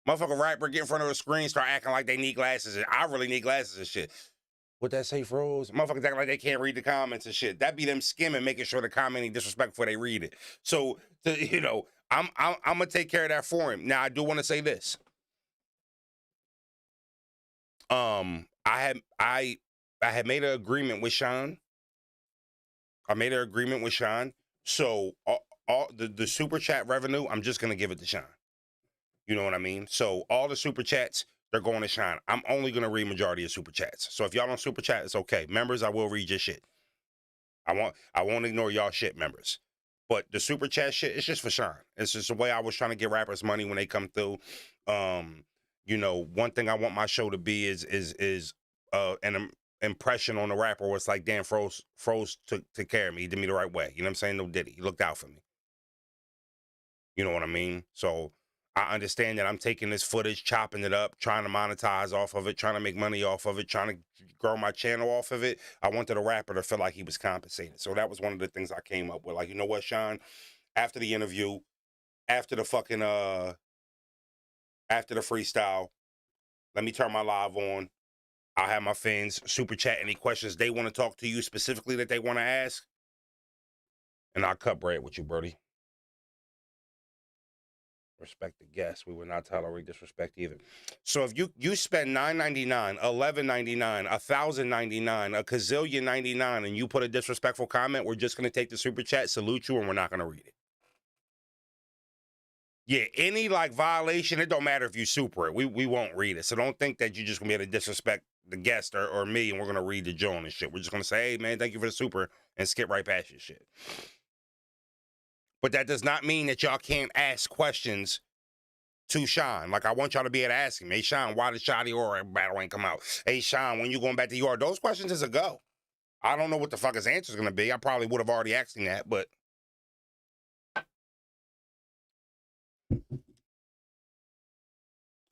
Motherfucker rapper get in front of a screen, start acting like they need glasses. And I really need glasses and shit. What that say, Froze? Motherfuckers acting like they can't read the comments and shit. That be them skimming, making sure the comment ain't disrespectful before they read it. So, you know, I'm gonna take care of that for him. Now, I do want to say this. I had made an agreement with Sean. So all the super chat revenue, I'm just gonna give it to Sean. You know what I mean? So all the super chats, they're going to Sean. I'm only gonna read majority of super chats. So if y'all don't super chat, it's okay. Members, I will read your shit. I won't ignore y'all shit, members. But the super chat shit, it's just for Sean. It's just the way I was trying to get rappers money when they come through. You know, one thing I want my show to be is an impression on the rapper where it's like, damn, Froze took care of me. He did me the right way. You know what I'm saying? No Diddy. He looked out for me. You know what I mean? So I understand that I'm taking this footage, chopping it up, trying to monetize off of it, trying to make money off of it, trying to grow my channel off of it. I wanted a rapper to feel like he was compensated. So that was one of the things I came up with. Like, you know what, Sean? After the interview, after the fucking after the freestyle, let me turn my live on. I'll have my fans super chat any questions they want to talk to you specifically that they want to ask. And I'll cut bread with you, Brody. Respect the guests. We will not tolerate disrespect either. So if you spend $9.99, $11.99, $1,099, a gazillion 99, and you put a disrespectful comment, we're just gonna take the super chat, salute you, and we're not gonna read it. Yeah, any like violation, it don't matter if you super it. We won't read it. So don't think that you're just gonna be able to disrespect the guest or me, and we're gonna read the joint and shit. We're just gonna say, hey man, thank you for the super, and skip right past your shit. But that does not mean that y'all can't ask questions to Sean. Like, I want y'all to be able to ask him, hey, Sean, why did Shotty or battle ain't come out? Hey, Sean, when you going back to UR? Those questions is a go. I don't know what the fuck his answer's going to be. I probably would have already asked him that, but.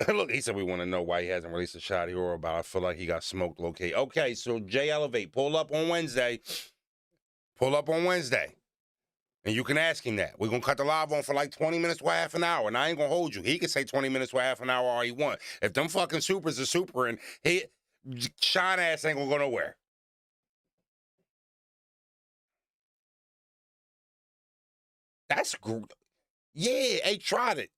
Look, he said we want to know why he hasn't released a Shotty or about. I feel like he got smoked locate. Okay, so Jay Elevate, pull up on Wednesday. Pull up on Wednesday. And you can ask him that. We're going to cut the live on for like 20 minutes to half an hour. And I ain't going to hold you. He can say 20 minutes to half an hour all he want. If them fucking supers are super and Sean ass ain't going to go nowhere. That's good. Yeah, hey, tried it.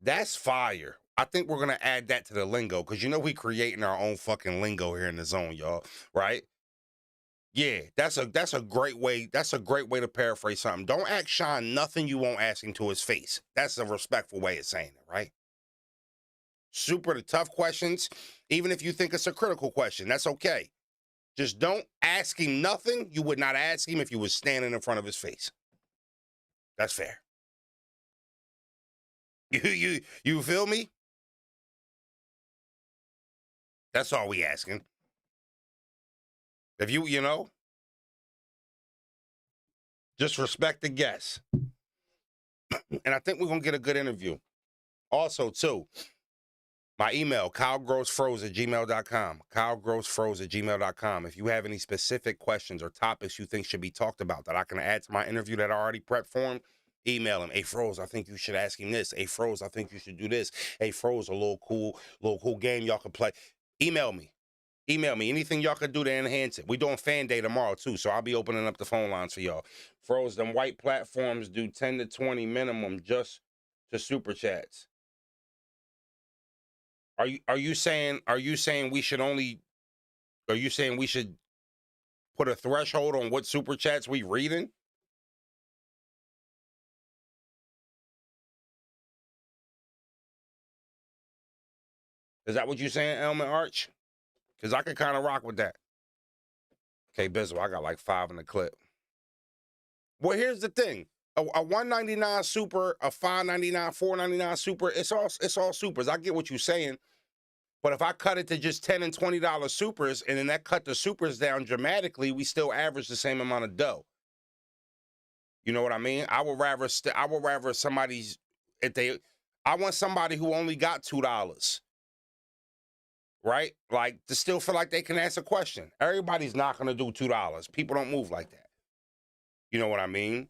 That's fire. I think we're going to add that to the lingo because you know we creating our own fucking lingo here in the zone, y'all. Right? Yeah, that's a great way. That's a great way to paraphrase something. Don't ask Sean nothing you won't ask him to his face. That's a respectful way of saying it, right? Super the tough questions, even if you think it's a critical question, that's okay. Just don't ask him nothing you would not ask him if you was standing in front of his face. That's fair. You feel me? That's all we asking. If you know, just respect the guests. And I think we're going to get a good interview. Also, too, my email, kylegrossfroze@gmail.com. kylegrossfroze@gmail.com. If you have any specific questions or topics you think should be talked about that I can add to my interview that I already prepped for him, email him. Hey, Froze, I think you should ask him this. Hey, Froze, I think you should do this. Hey, Froze, a little cool game y'all can play. Email me. Email me. Anything y'all can do to enhance it. We're doing fan day tomorrow, too, so I'll be opening up the phone lines for y'all. Froze, them white platforms do 10 to 20 minimum just to super chats. Are you saying we should only, are you saying we should put a threshold on what super chats we reading? Is that what you saying, Elman Arch? Because I could kind of rock with that. Okay, Bizzle, I got like 5 in the clip. Well, here's the thing. A $1.99 super, a $5.99, $4.99 super, it's all supers. I get what you're saying. But if I cut it to just $10 and $20 supers, and then that cut the supers down dramatically, we still average the same amount of dough. You know what I mean? I would rather somebody's, I want somebody who only got $2 right? Like, to still feel like they can answer a question. Everybody's not going to do $2. People don't move like that. You know what I mean?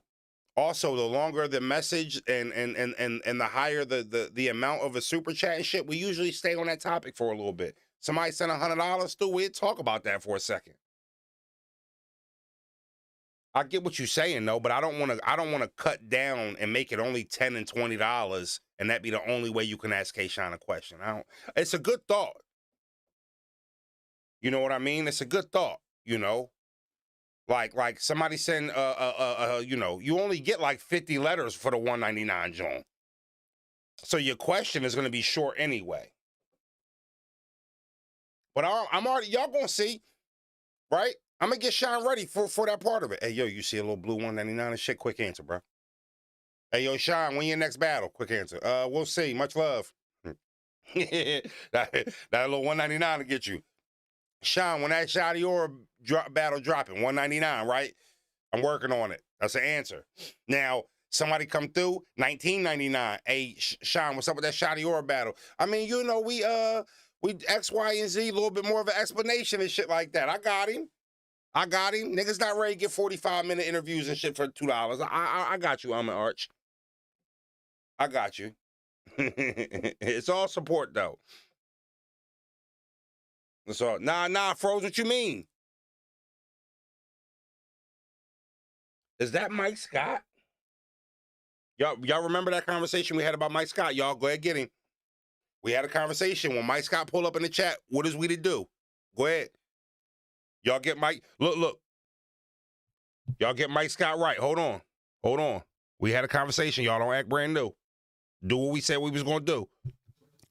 Also, the longer the message and the higher the amount of a super chat and shit, we usually stay on that topic for a little bit. Somebody sent $100 through, we'd talk about that for a second. I get what you're saying though, but I don't want to cut down and make it only $10 and $20 and that be the only way you can ask K-Shine a question. It's a good thought. You know what I mean? It's a good thought, you know? Like somebody send you know, you only get like 50 letters for the $1.99 joint. So your question is going to be short anyway. But I'm already, y'all going to see, right? I'm going to get Shine ready for that part of it. Hey, yo, you see a little blue $1.99 and shit? Quick answer, bro. Hey, yo, Shine, when your next battle? Quick answer. We'll see. Much love. that little $1.99 to get you. Sean, when that Shotty or battle dropping, $1.99, right? I'm working on it. That's the answer. Now, somebody come through, $19.99. Hey, Sean, what's up with that Shotty or battle? I mean, you know, we X, Y, and Z, a little bit more of an explanation and shit like that. I got him. Niggas not ready to get 45-minute interviews and shit for $2. I got you, I'm an Arch. I got you. It's all support, though. So, nah, Froze, what you mean? Is that Mike Scott? Y'all remember that conversation we had about Mike Scott? Y'all go ahead, get him. We had a conversation. When Mike Scott pulled up in the chat, what is we to do? Go ahead. Y'all get Mike, look. Y'all get Mike Scott right. Hold on. We had a conversation. Y'all don't act brand new. Do what we said we was going to do.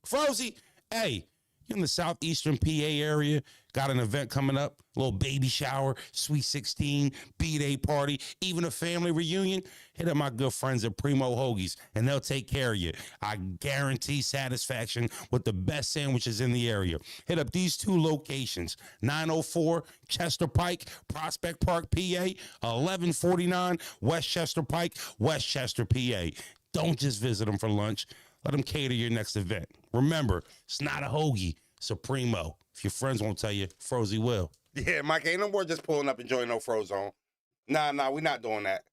Frozy, hey, you in the southeastern PA area, got an event coming up, little baby shower, sweet 16, B-Day party, even a family reunion, hit up my good friends at Primo Hoagies, and they'll take care of you. I guarantee satisfaction with the best sandwiches in the area. Hit up these two locations, 904 Chester Pike, Prospect Park, PA, 1149 Westchester Pike, Westchester, PA. Don't just visit them for lunch. Let them cater your next event. Remember, it's not a hoagie, it's a Primo. If your friends won't tell you, Frozy will. Yeah, Mike, ain't no more just pulling up and joining no Frozone. Nah, we not doing that.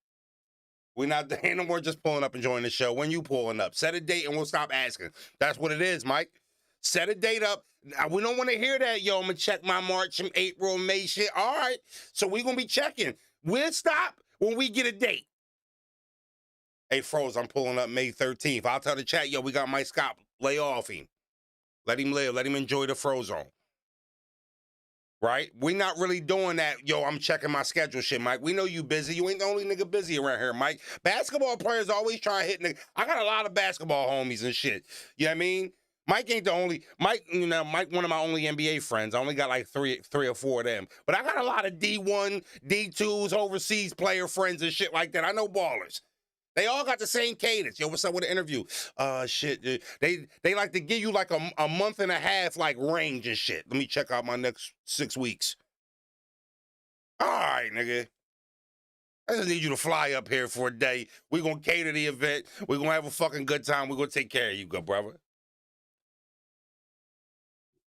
Ain't no more just pulling up and joining the show. When you pulling up, set a date and we'll stop asking. That's what it is, Mike. Set a date up. We don't want to hear that, yo, I'm going to check my March and April, May shit. All right, so we going to be checking. We'll stop when we get a date. Hey, Froze, I'm pulling up May 13th. I'll tell the chat, yo, we got Mike Scott. Lay off him. Let him live. Let him enjoy the Frozone. Right? We not really doing that, yo, I'm checking my schedule shit, Mike. We know you busy. You ain't the only nigga busy around here, Mike. Basketball players always try to hit nigga. I got a lot of basketball homies and shit. You know what I mean? Mike ain't the only, Mike, you know, Mike, one of my only NBA friends. I only got like three or four of them. But I got a lot of D1, D2s, overseas player friends and shit like that. I know ballers. They all got the same cadence. Yo, what's up with the interview? Shit, dude. They like to give you like a month and a half like range and shit. Let me check out my next 6 weeks. All right, nigga. I just need you to fly up here for a day. We're going to cater the event. We're going to have a fucking good time. We're going to take care of you, good brother.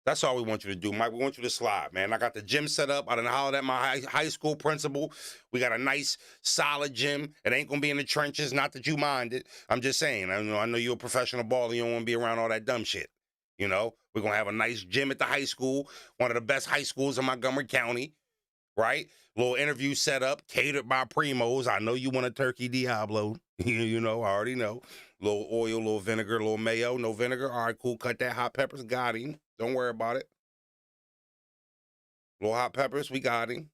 That's all we want you to do, Mike. We want you to slide, man. I got the gym set up. I done hollered at my high school principal. We got a nice, solid gym. It ain't going to be in the trenches. Not that you mind it. I'm just saying. I know you're a professional baller. You don't want to be around all that dumb shit. You know? We're going to have a nice gym at the high school. One of the best high schools in Montgomery County. Right? Little interview set up. Catered by Primos. I know you want a turkey Diablo. You know, I already know. Little oil, little vinegar, little mayo. No vinegar. All right, cool. Cut that hot peppers. Got him. Don't worry about it. Little hot peppers, we got him.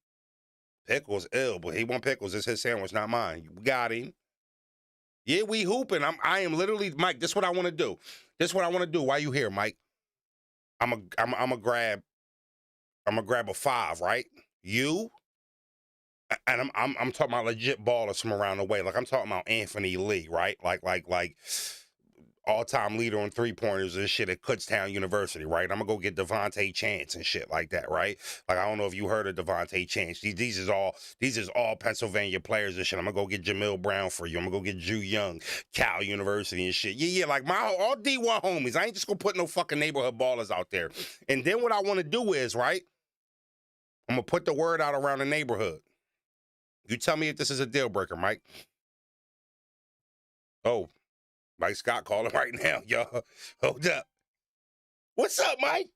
Pickles, ill, but he want pickles. It's his sandwich, not mine. We got him. Yeah, we hooping. I am literally, Mike, this is what I want to do. This is what I want to do. Why you here, Mike? I'm a grab a 5, right? You, and I'm talking about legit ballers from around the way. Like I'm talking about Anthony Lee, right? Like all-time leader on three-pointers and shit at Kutztown University, right? I'm gonna go get Devontae Chance and shit like that, right? Like, I don't know if you heard of Devontae Chance. These is all Pennsylvania players and shit. I'm gonna go get Jamil Brown for you. I'm gonna go get Ju Young, Cal University and shit. Yeah, like all D1 homies. I ain't just gonna put no fucking neighborhood ballers out there. And then what I want to do is, right? I'm gonna put the word out around the neighborhood. You tell me if this is a deal breaker, Mike. Oh. Mike Scott calling right now, y'all. Hold up. What's up, Mike?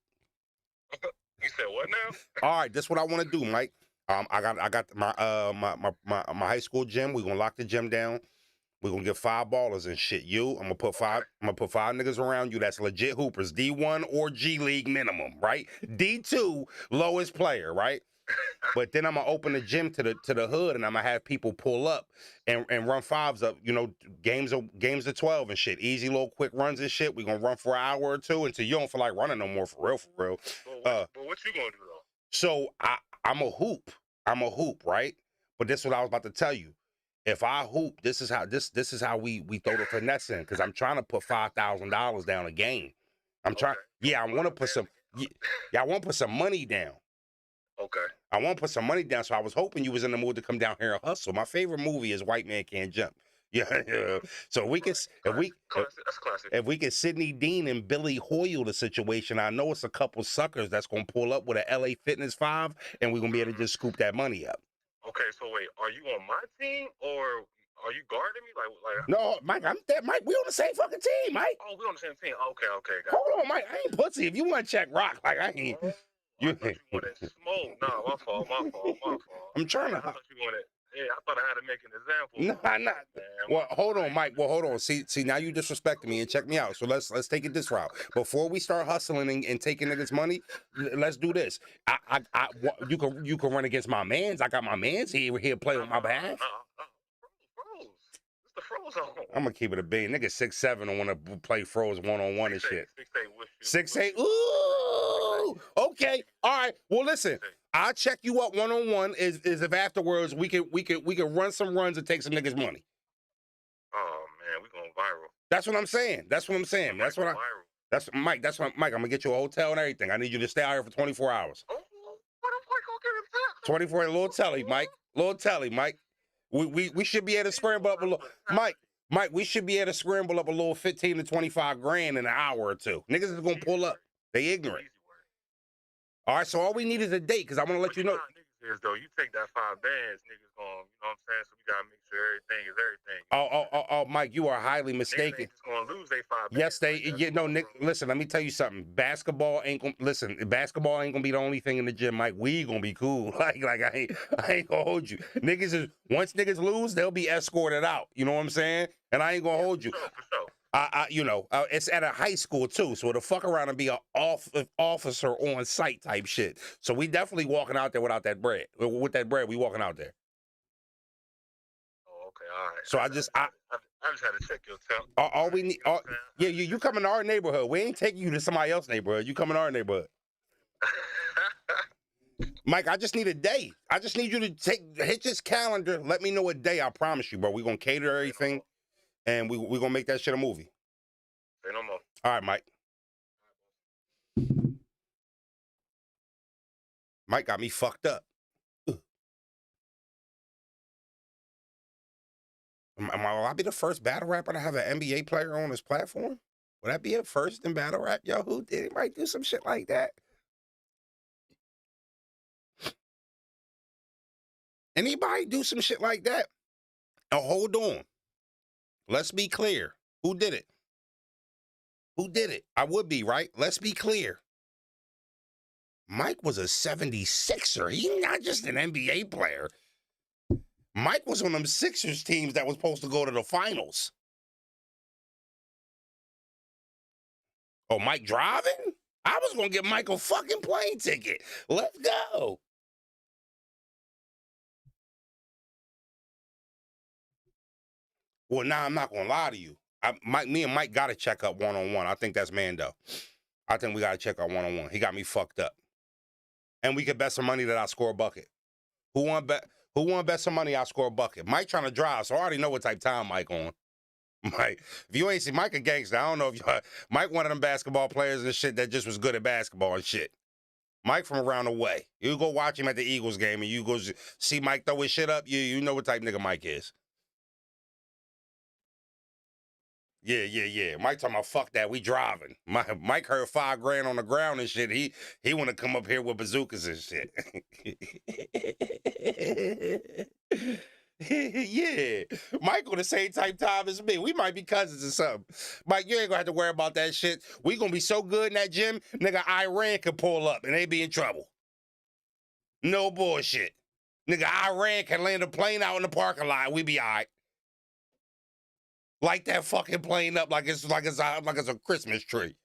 You said what now? All right, this is what I want to do, Mike. I got my high school gym. We're gonna lock the gym down. We're gonna get 5 ballers and shit. I'm gonna put five niggas around you that's legit hoopers. D1 or G League minimum, right? D2, lowest player, right? But then I'm gonna open the gym to the hood, and I'm gonna have people pull up and run 5s up. You know, games of 12 and shit. Easy little quick runs and shit. We gonna run for an hour or two until you don't feel like running no more, for real. But what you gonna do though? So I'm a hoop, right? But this is what I was about to tell you. If I hoop, this is how we throw the finesse in, because I'm trying to put $5,000 down a game. I'm trying. Yeah, I want to put some. Yeah, I want to put some money down. Okay. I want to put some money down, so I was hoping you was in the mood to come down here and hustle. My favorite movie is White Man Can't Jump. Yeah. So that's classic. If we get Sidney Dean and Billy Hoyle the situation, I know it's a couple suckers that's gonna pull up with a LA Fitness 5, and we're gonna be able to just scoop that money up. Okay, so wait, are you on my team or are you guarding me? Like No, Mike, I'm there. Mike, we on the same fucking team, Mike. Oh, we on the same team. Okay, Hold on, Mike. I ain't pussy. If you want to check rock, like I ain't. I thought you wanted smoke. Nah, my fault. I'm trying to. I thought you wanted. Yeah, I thought I had to make an example. Nah. Well, hold on, Mike. Well, hold on. See, now you disrespecting me, and check me out. So let's take it this route. Before we start hustling and taking niggas money, let's do this. You can run against my mans. I got my mans here play on my behalf. It's the Frozone. I'm gonna keep it a bean. Nigga 6'7" and want to play Froze 1-on-1 and shit. 6'8". 6'8". Ooh. Okay. All right. Well, listen. I'll check you up 1-on-1. Is if afterwards we can run some runs and take some niggas' money. Oh man, we going viral. That's what I'm saying. That's what Mike. That's what Mike. I'm gonna get you a hotel and everything. I need you to stay out here for 24 hours. Oh, what am I gonna get 24 little telly, Mike. Little telly, Mike. We should be able to scramble up a little. Mike, we should be able to scramble up a little 15 to 25 grand in an hour or two. Niggas is gonna pull up. They ignorant. All right, so all we need is a date, because I want to let you know. Is though you take that 5 bands, niggas gonna, you know what I'm saying? So we gotta make sure everything is everything. Oh, Mike, you are highly mistaken. Niggas ain't just gonna lose they 5 bands. Yes, Nick. Listen, let me tell you something. Basketball ain't gonna be the only thing in the gym, Mike. We gonna be cool. Like I ain't gonna hold you. Once niggas lose, they'll be escorted out. You know what I'm saying? And I ain't gonna hold you. For sure. It's at a high school too, so it'll fuck around and be an officer on site type shit. So we definitely walking out there without that bread. With that bread, we walking out there. Oh, okay, all right. So I just had to check your temp. All we need, you coming to our neighborhood. We ain't taking you to somebody else's neighborhood. You coming to our neighborhood. Mike, I just need a day. I just need you to hit this calendar. Let me know a day. I promise you, bro. We gonna cater everything. And we gonna make that shit a movie. Say no more. All right, Mike. Mike got me fucked up. Will I be the first battle rapper to have an NBA player on his platform? Would that be a first in battle rap? Yo, who did anybody do some shit like that? Anybody do some shit like that? Oh, hold on. Let's be clear. Who did it? Who did it? I would be, right? Let's be clear. Mike was a 76er. He's not just an NBA player. Mike was on them Sixers teams that was supposed to go to the finals. Oh, Mike driving? I was going to get Mike a fucking plane ticket. Let's go. Well, now I'm not gonna lie to you. Me and Mike got to check up 1-on-1. I think that's Mando. I think we got to check out 1-on-1. He got me fucked up. And we could bet some money that I score a bucket. Who want to bet some money I score a bucket? Mike trying to drive, so I already know what type of time Mike on. Mike, if you ain't see Mike a gangster, I don't know if you Mike one of them basketball players and shit that just was good at basketball and shit. Mike from around the way. You go watch him at the Eagles game and you go see Mike throw his shit up, you know what type nigga Mike is. Yeah. Mike talking about fuck that, we driving. Mike heard $5 on the ground and shit. He want to come up here with bazookas and shit. Yeah, Mike on the same type time as me. We might be cousins or something. Mike, you ain't gonna have to worry about that shit. We gonna be so good in that gym, nigga. Iran could pull up and they be in trouble. No bullshit, nigga. Iran can land a plane out in the parking lot. We be all right. Light that fucking plane up like it's a Christmas tree.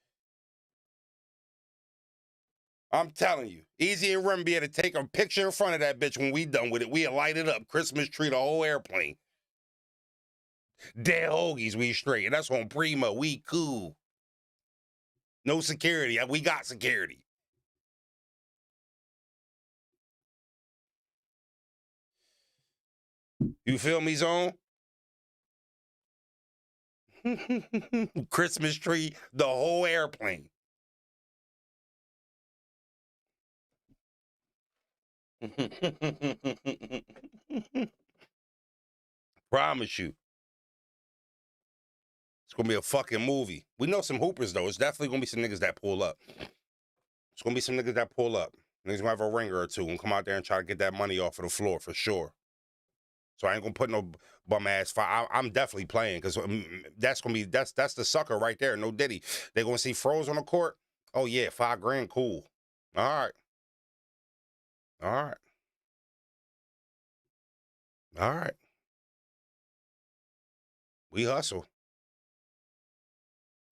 I'm telling you, Easy and Rim be able to take a picture in front of that bitch when we done with it. We'll light it up, Christmas tree, the whole airplane. Dead hoagies, we straight. And that's on Primo, we cool. No security, we got security. You feel me, Zone? Christmas tree, the whole airplane. Promise you. It's gonna be a fucking movie. We know some hoopers though. It's definitely gonna be some niggas that pull up. It's gonna be some niggas that pull up. Niggas gonna have a ringer or two and come out there and try to get that money off of the floor for sure. So I ain't gonna put no bum ass fight. I'm definitely playing because that's gonna be that's the sucker right there. No Diddy. They gonna see Froze on the court. Oh yeah, $5 cool. All right. We hustle.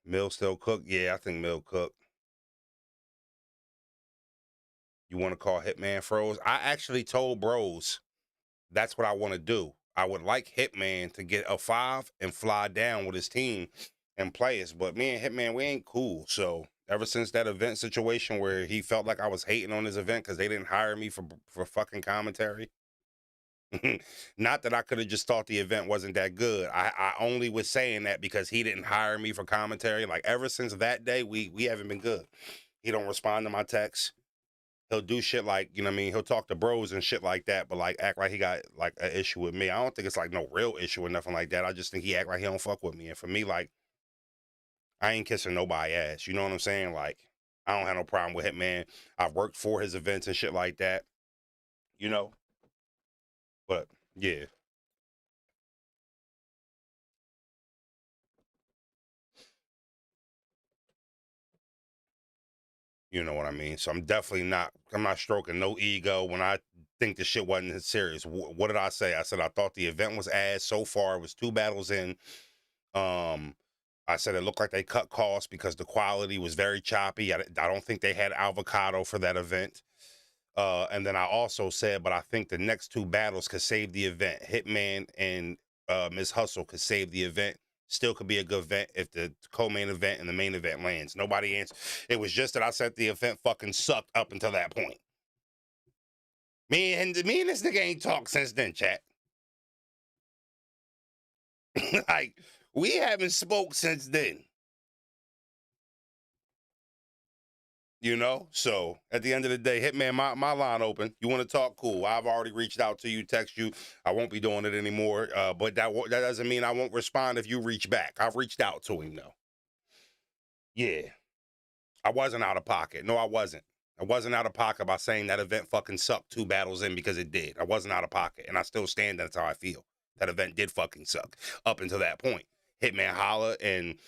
Mill still cook? Yeah, I think Mill cook. You want to call Hitman Froze? I actually told bros that's what I want to do. I would like Hitman to get a 5 and fly down with his team and play us. But me and Hitman, we ain't cool. So ever since that event situation where he felt like I was hating on his event because they didn't hire me for fucking commentary. Not that I could have just thought the event wasn't that good. I only was saying that because he didn't hire me for commentary. Like ever since that day, we haven't been good. He don't respond to my texts. He'll do shit like, you know what I mean? He'll talk to bros and shit like that, but like act like he got like an issue with me. I don't think it's like no real issue or nothing like that. I just think he act like he don't fuck with me. And for me, like, I ain't kissing nobody ass. You know what I'm saying? Like, I don't have no problem with him, man. I've worked for his events and shit like that. You know? But yeah. You know what I mean? So I'm not stroking no ego when I think the shit wasn't serious. What did I say? I said I thought the event was ass so far. It was 2 battles in. I said it looked like they cut costs because the quality was very choppy. I don't think they had avocado for that event. And then I also said, but I think the next 2 battles could save the event. Hitman and Ms. Hustle could save the event. Still could be a good event if the co-main event and the main event lands. Nobody answered. It was just that I said the event fucking sucked up until that point. Me and this nigga ain't talked since then, chat. Like, we haven't spoke since then. You know? So, at the end of the day, Hitman, my line open. You want to talk? Cool. I've already reached out to you, text you. I won't be doing it anymore. But that doesn't mean I won't respond if you reach back. I've reached out to him, though. Yeah. I wasn't out of pocket. No, I wasn't. I wasn't out of pocket by saying that event fucking sucked 2 battles in because it did. I wasn't out of pocket. And I still stand. That's how I feel. That event did fucking suck up until that point. Hitman Holla and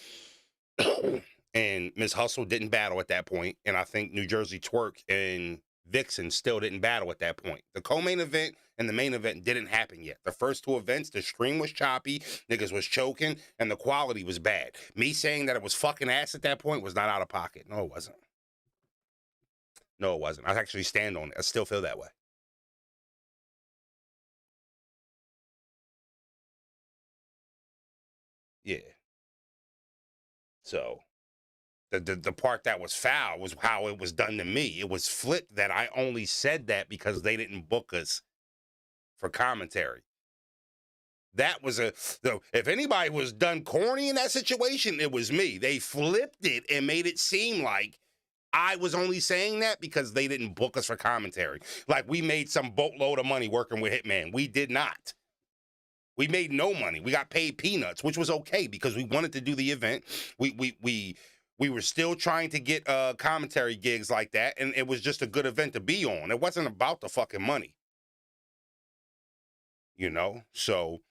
and Ms. Hustle didn't battle at that point. And I think New Jersey Twerk and Vixen still didn't battle at that point. The co-main event and the main event didn't happen yet. The first 2 events, the stream was choppy, niggas was choking, and the quality was bad. Me saying that it was fucking ass at that point was not out of pocket. No, it wasn't. No, it wasn't. I actually stand on it. I still feel that way. Yeah. So the part that was foul was how it was done to me. It was flipped that I only said that because they didn't book us for commentary. That was if anybody was done corny in that situation, it was me. They flipped it and made it seem like I was only saying that because they didn't book us for commentary. Like we made some boatload of money working with Hitman. We did not. We made no money. We got paid peanuts, which was okay because we wanted to do the event. We were still trying to get commentary gigs like that, and it was just a good event to be on. It wasn't about the fucking money. You know? So,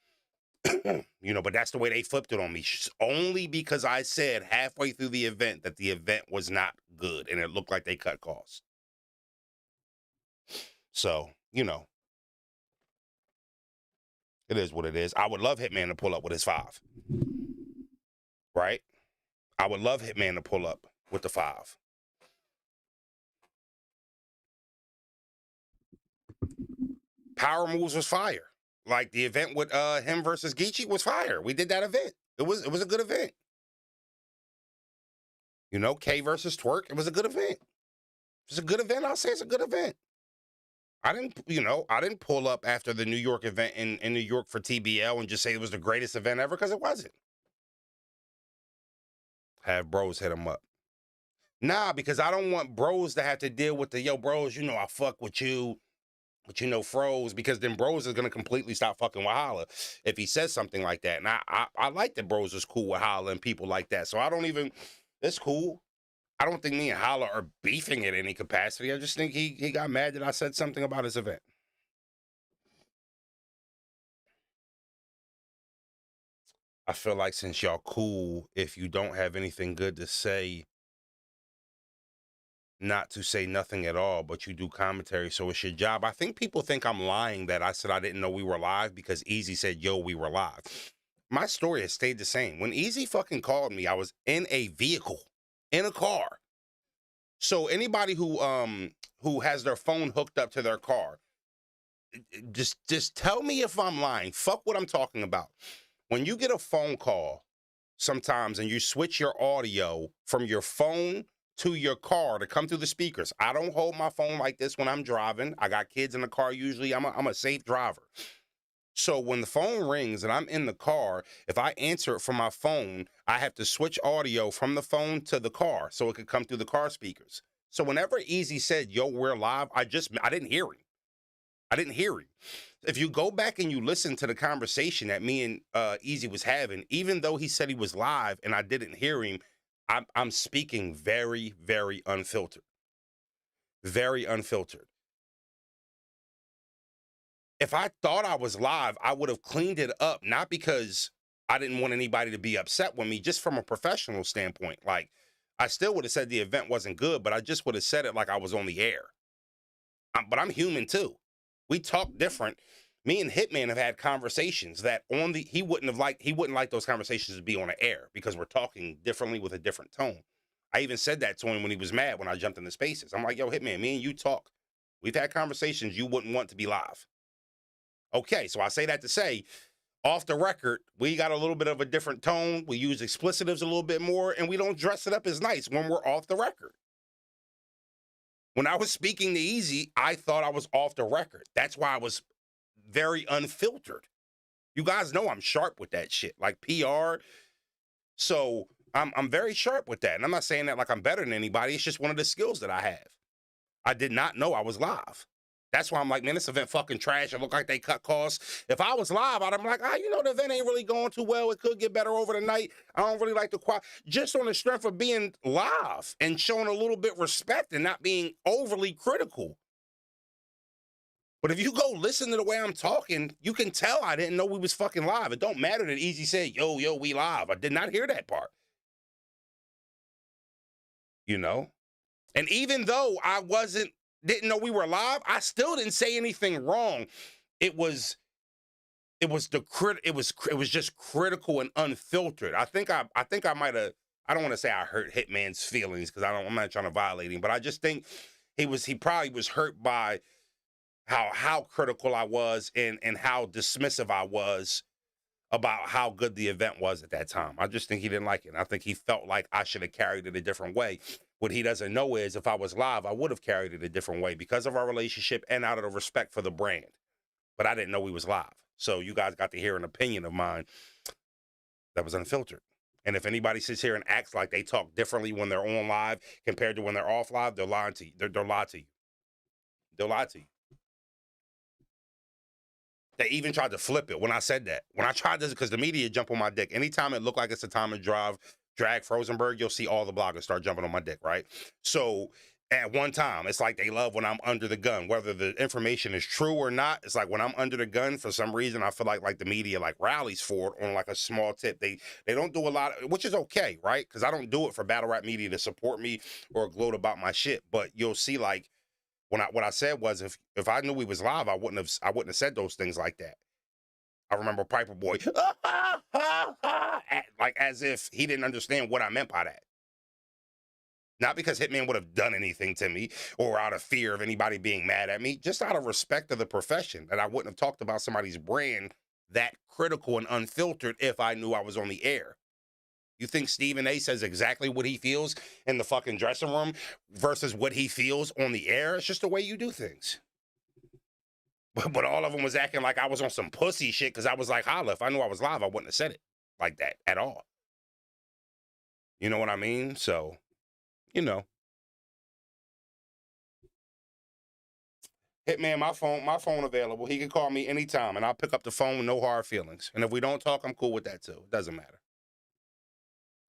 you know, but that's the way they flipped it on me. Only because I said halfway through the event that the event was not good, and it looked like they cut costs. So, you know. It is what it is. I would love Hitman to pull up with his 5. Right? I would love Hitman to pull up with the 5. Power Moves was fire. Like the event with him versus Geechee was fire. We did that event. It was a good event. You know, K versus Twerk, it was a good event. It's a good event. I'll say it's a good event. I didn't pull up after the New York event in New York for TBL and just say it was the greatest event ever, because it wasn't. Have bros hit them up. Nah, because I don't want bros to have to deal with the, yo, bros, you know I fuck with you, but you know, froze, because then bros is going to completely stop fucking with Holla if he says something like that. And I like that bros is cool with Holla and people like that. So I don't even, it's cool. I don't think me and Holla are beefing in any capacity. I just think he got mad that I said something about his event. I feel like since y'all cool, if you don't have anything good to say, not to say nothing at all, but you do commentary, so it's your job. I think people think I'm lying that I said I didn't know we were live because Easy said, yo, we were live. My story has stayed the same. When Easy fucking called me, I was in a vehicle, in a car. So anybody who has their phone hooked up to their car, just tell me if I'm lying. Fuck what I'm talking about. When you get a phone call sometimes and you switch your audio from your phone to your car to come through the speakers. I don't hold my phone like this when I'm driving. I got kids in the car usually. I'm a safe driver. So when the phone rings and I'm in the car, if I answer it from my phone, I have to switch audio from the phone to the car so it could come through the car speakers. So whenever Easy said, yo, we're live, I didn't hear him. I didn't hear him. If you go back and you listen to the conversation that me and Easy was having, even though he said he was live and I didn't hear him, I'm speaking very, very unfiltered. Very unfiltered. If I thought I was live, I would have cleaned it up, not because I didn't want anybody to be upset with me, just from a professional standpoint. Like, I still would have said the event wasn't good, but I just would have said it like I was on the air. But I'm human too. We talk different. Me and Hitman have had conversations that he wouldn't like those conversations to be on the air because we're talking differently with a different tone. I even said that to him when he was mad when I jumped into spaces. I'm like, yo, Hitman, me and you talk. We've had conversations you wouldn't want to be live. Okay, so I say that to say, off the record, we got a little bit of a different tone. We use explicitives a little bit more, and we don't dress it up as nice when we're off the record. When I was speaking to Easy, I thought I was off the record. That's why I was very unfiltered. You guys know I'm sharp with that shit, like PR. So I'm very sharp with that. And I'm not saying that like I'm better than anybody. It's just one of the skills that I have. I did not know I was live. That's why I'm like, man, this event fucking trash. It looked like they cut costs. If I was live, I'd be like, you know, the event ain't really going too well. It could get better over the night. I don't really like the quality. Just on the strength of being live and showing a little bit respect and not being overly critical. But if you go listen to the way I'm talking, you can tell I didn't know we was fucking live. It don't matter that Easy said, yo, we live. I did not hear that part. You know? And even though I didn't know we were live, I still didn't say anything wrong. It was just critical and unfiltered. I think I might have, I don't want to say I hurt Hitman's feelings because I'm not trying to violate him, but I just think he probably was hurt by how critical I was and how dismissive I was about how good the event was at that time. I just think he didn't like it. And I think he felt like I should have carried it a different way. What he doesn't know is if I was live, I would have carried it a different way because of our relationship and out of the respect for the brand. But I didn't know we was live. So you guys got to hear an opinion of mine that was unfiltered. And if anybody sits here and acts like they talk differently when they're on live compared to when they're off live, they're lying to you. They'll lie to you. They'll lie to you. They even tried to flip it when I said that. When I tried this, because the media jump on my dick. Anytime it looked like it's a time to drag Frozenberg, you'll see all the bloggers start jumping on my dick, right? So at one time, it's like they love when I'm under the gun. Whether the information is true or not, it's like when I'm under the gun, for some reason, I feel like the media like rallies for it on like a small tip. They don't do a lot, which is okay, right? Because I don't do it for battle rap media to support me or gloat about my shit. But you'll see like, what I said was if I knew we was live, I wouldn't have said those things like that. I remember Piper Boy, like as if he didn't understand what I meant by that. Not because Hitman would have done anything to me or out of fear of anybody being mad at me, just out of respect of the profession. And I wouldn't have talked about somebody's brand that critical and unfiltered if I knew I was on the air. You think Stephen A says exactly what he feels in the fucking dressing room versus what he feels on the air? It's just the way you do things. But all of them was acting like I was on some pussy shit because I was like, holla, if I knew I was live, I wouldn't have said it like that at all. You know what I mean? So, you know. Hitman, my phone available. He can call me anytime, and I'll pick up the phone with no hard feelings. And if we don't talk, I'm cool with that, too. It doesn't matter.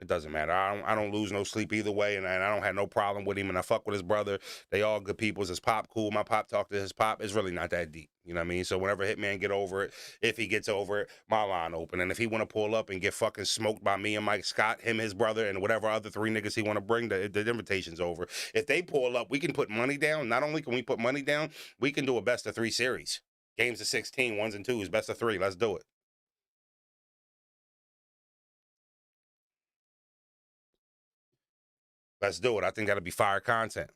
It doesn't matter. I don't lose no sleep either way, and I don't have no problem with him, and I fuck with his brother. They all good people. His pop cool. My pop talk to his pop. It's really not that deep. You know what I mean? So whenever Hitman get over it, if he gets over it, my line open. And if he want to pull up and get fucking smoked by me and Mike Scott, him, his brother, and whatever other 3 niggas he want to bring, the invitation's over. If they pull up, we can put money down. Not only can we put money down, we can do a best of 3 series. Games of 16, 1s and 2s, best of 3. Let's do it. Let's do it. I think that'll be fire content.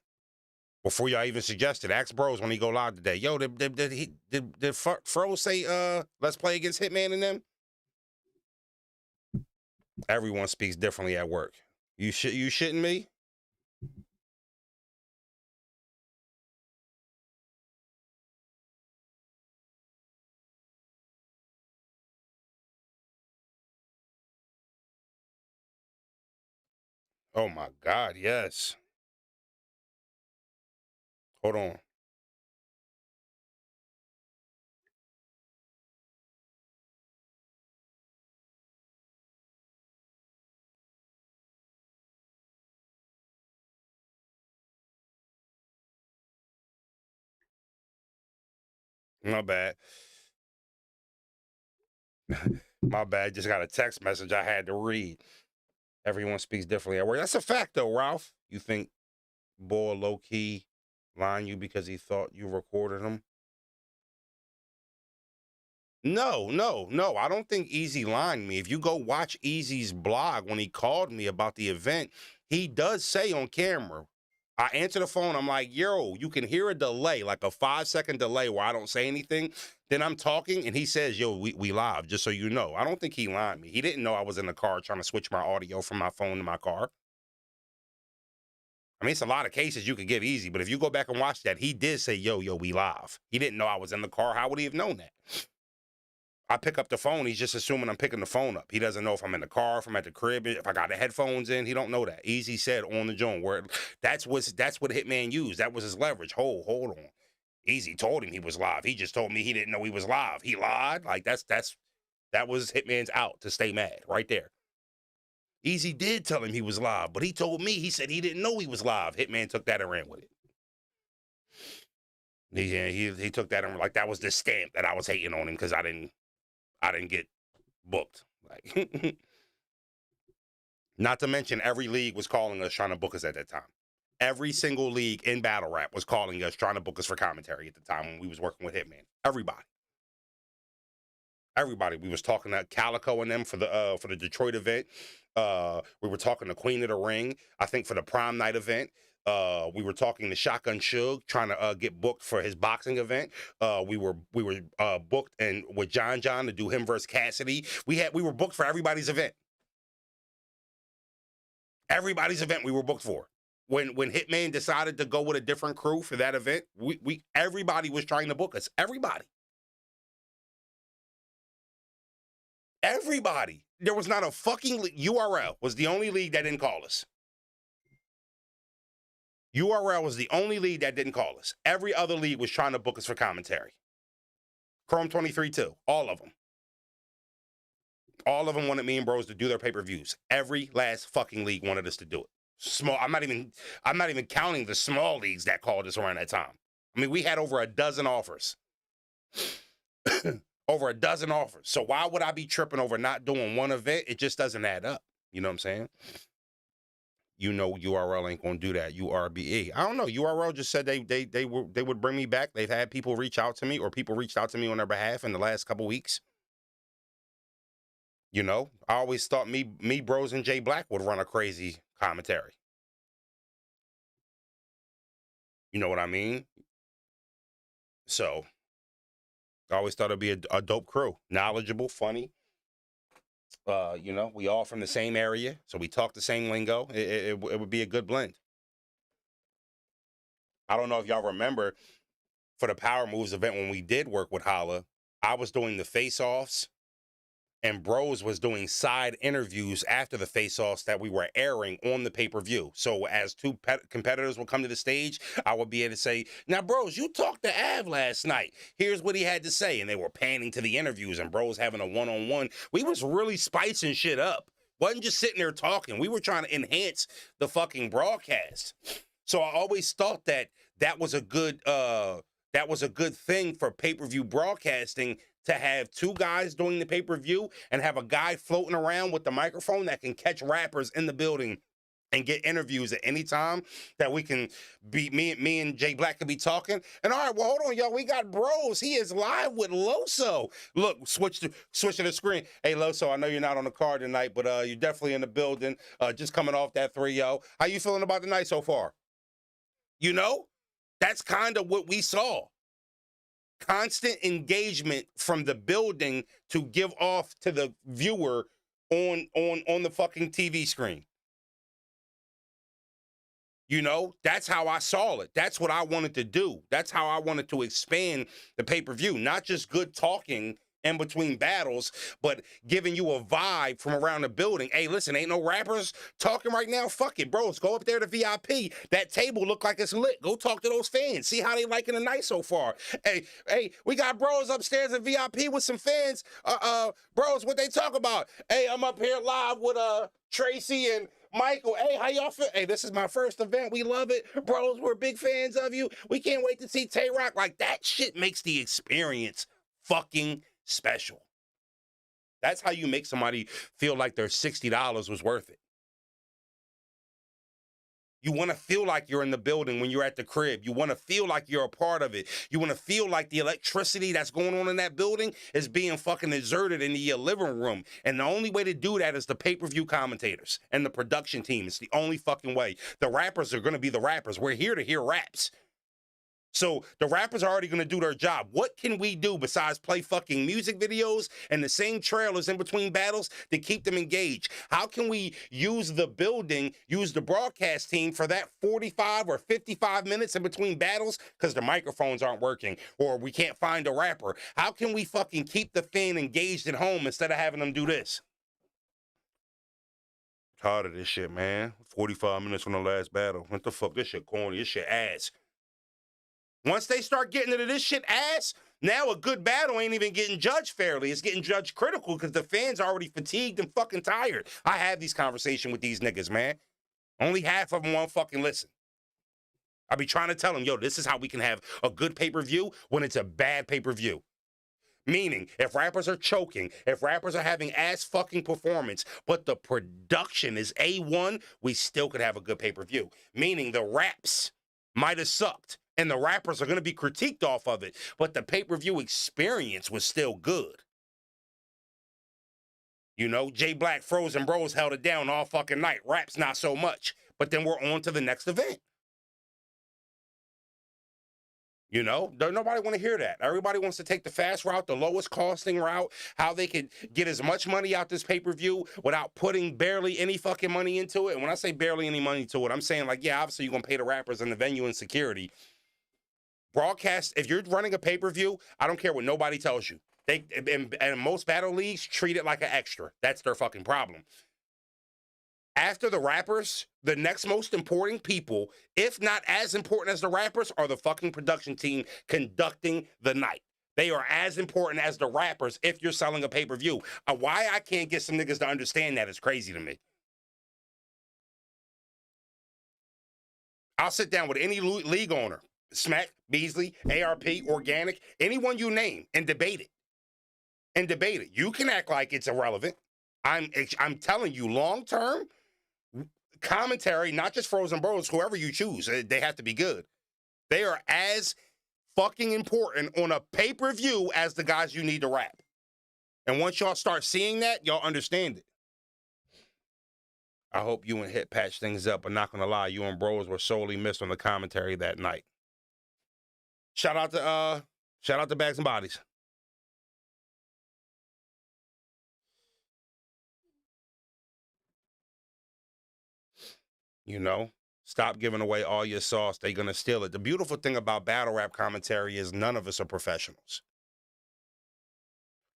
Before y'all even suggested, ask bros when he go live today. Yo, did Fro say let's play against Hitman and them? Everyone speaks differently at work. You shitting me? Oh my God, yes. Hold on. My bad. My bad. Just got a text message I had to read. Everyone speaks differently at work. That's a fact, though, Ralph. You think Boy low-key lying you because he thought you recorded him? No. I don't think Easy lying me. If you go watch Easy's blog when he called me about the event, he does say on camera, I answer the phone, I'm like, yo, you can hear a delay, like a 5-second delay where I don't say anything. Then I'm talking, and he says, yo, we live, just so you know. I don't think he lied me. He didn't know I was in the car trying to switch my audio from my phone to my car. I mean, it's a lot of cases you could give Easy, but if you go back and watch that, he did say, yo, we live. He didn't know I was in the car. How would he have known that? I pick up the phone, he's just assuming I'm picking the phone up. He doesn't know if I'm in the car, if I'm at the crib, if I got the headphones in. He don't know that. Easy said on the joint, where that's what Hitman used. That was his leverage. Hold on. Easy told him he was live. He just told me he didn't know he was live. He lied. Like that was Hitman's out to stay mad right there. Easy did tell him he was live, but he told me, he said he didn't know he was live. Hitman took that and ran with it. He took that and like that was the stamp that I was hating on him because I didn't get booked. Like, not to mention every league was calling us trying to book us at that time. Every single league in battle rap was calling us trying to book us for commentary at the time when we was working with Hitman. Everybody. We was talking to Calico and them for the Detroit event. We were talking to Queen of the Ring, I think, for the Prom night event. We were talking to Shotgun Suge, trying to get booked for his boxing event. We were booked and with John to do him versus Cassidy. We were booked for everybody's event. Everybody's event we were booked for. When Hitman decided to go with a different crew for that event, everybody was trying to book us. Everybody. Everybody. There was not a fucking URL was the only league that didn't call us. URL was the only league that didn't call us. Every other league was trying to book us for commentary. Chrome 23 too. All of them. All of them wanted me and bros to do their pay-per-views. Every last fucking league wanted us to do it. Small. I'm not even counting the small leagues that called us around that time. I mean, we had over a dozen offers. Over a dozen offers. So why would I be tripping over not doing one event? It just doesn't add up. You know what I'm saying? You know URL ain't gonna do that. URBE. I don't know. URL just said they would bring me back. They've had people reach out to me, or people reached out to me on their behalf in the last couple weeks. You know, I always thought me, bros, and Jay Black would run a crazy commentary. You know what I mean? So I always thought it'd be a dope crew. Knowledgeable, funny. You know, we all from the same area, so we talk the same lingo. It would be a good blend. I don't know if y'all remember for the Power Moves event when we did work with Holla, I was doing the face-offs, and Bros was doing side interviews after the face-offs that we were airing on the pay-per-view. So as two competitors would come to the stage, I would be able to say, now, Bros, you talked to Av last night. Here's what he had to say. And they were panning to the interviews, and Bros having a one-on-one. We was really spicing shit up. Wasn't just sitting there talking. We were trying to enhance the fucking broadcast. So I always thought that was a good thing for pay-per-view broadcasting, to have two guys doing the pay-per-view and have a guy floating around with the microphone that can catch rappers in the building and get interviews at any time, that we can be, me and Jay Black could be talking. And all right, well, hold on, y'all. We got Bros. He is live with Loso. Look, switch to the screen. Hey, Loso, I know you're not on the card tonight, but you're definitely in the building. Just coming off that 3-0. How you feeling about the night so far? You know, that's kind of what we saw. Constant engagement from the building to give off to the viewer on the fucking TV screen. You know, that's how I saw it. That's what I wanted to do. That's how I wanted to expand the pay-per-view. Not just good talking in between battles, but giving you a vibe from around the building. Hey, listen, ain't no rappers talking right now? Fuck it, bros. Go up there to VIP. That table look like it's lit. Go talk to those fans. See how they liking the night so far. Hey, we got bros upstairs at VIP with some fans. Bros, what they talk about? Hey, I'm up here live with Tracy and Michael. Hey, how y'all feel? Hey, this is my first event. We love it. Bros, we're big fans of you. We can't wait to see Tay-Rock. Like, that shit makes the experience fucking special. That's how you make somebody feel like their $60 was worth it. You want to feel like you're in the building when you're at the crib. You want to feel like you're a part of it. You want to feel like the electricity that's going on in that building is being fucking exerted into your living room. And the only way to do that is the pay-per-view commentators and the production team. It's the only fucking way. The rappers are going to be the rappers. We're here to hear raps. So the rappers are already going to do their job. What can we do besides play fucking music videos and the same trailers in between battles to keep them engaged? How can we use the building, use the broadcast team for that 45 or 55 minutes in between battles because the microphones aren't working or we can't find a rapper? How can we fucking keep the fan engaged at home instead of having them do this? Tired of this shit, man. 45 minutes from the last battle. What the fuck? This shit corny. This shit ass. Once they start getting into this shit ass, now a good battle ain't even getting judged fairly. It's getting judged critical because the fans are already fatigued and fucking tired. I have these conversations with these niggas, man. Only half of them won't fucking listen. I be trying to tell them, yo, this is how we can have a good pay-per-view when it's a bad pay-per-view. Meaning, if rappers are choking, if rappers are having ass fucking performance, but the production is A1, we still could have a good pay-per-view. Meaning the raps might have sucked. And the rappers are going to be critiqued off of it. But the pay-per-view experience was still good. You know, Jay Black, Frozen Bros held it down all fucking night. Raps not so much. But then we're on to the next event. You know, nobody want to hear that. Everybody wants to take the fast route, the lowest costing route, how they could get as much money out this pay-per-view without putting barely any fucking money into it. And when I say barely any money to it, I'm saying like, yeah, obviously you're going to pay the rappers and the venue and security. Broadcast, if you're running a pay-per-view, I don't care what nobody tells you. They and most battle leagues treat it like an extra. That's their fucking problem. After the rappers, the next most important people, if not as important as the rappers, are the fucking production team conducting the night. They are as important as the rappers if you're selling a pay-per-view. Why I can't get some niggas to understand that is crazy to me. I'll sit down with any league owner, Smack, Beasley, ARP, Organic, anyone you name, and debate it. You can act like it's irrelevant. I'm telling you, long-term commentary, not just Frozenberg, whoever you choose, they have to be good. They are as fucking important on a pay-per-view as the guys you need to rap. And once y'all start seeing that, y'all understand it. I hope you and Hit patch things up, but not gonna lie, you and Bros were sorely missed on the commentary that night. Shout out to Bags and Bodies. You know, stop giving away all your sauce. They're gonna steal it. The beautiful thing about battle rap commentary is none of us are professionals.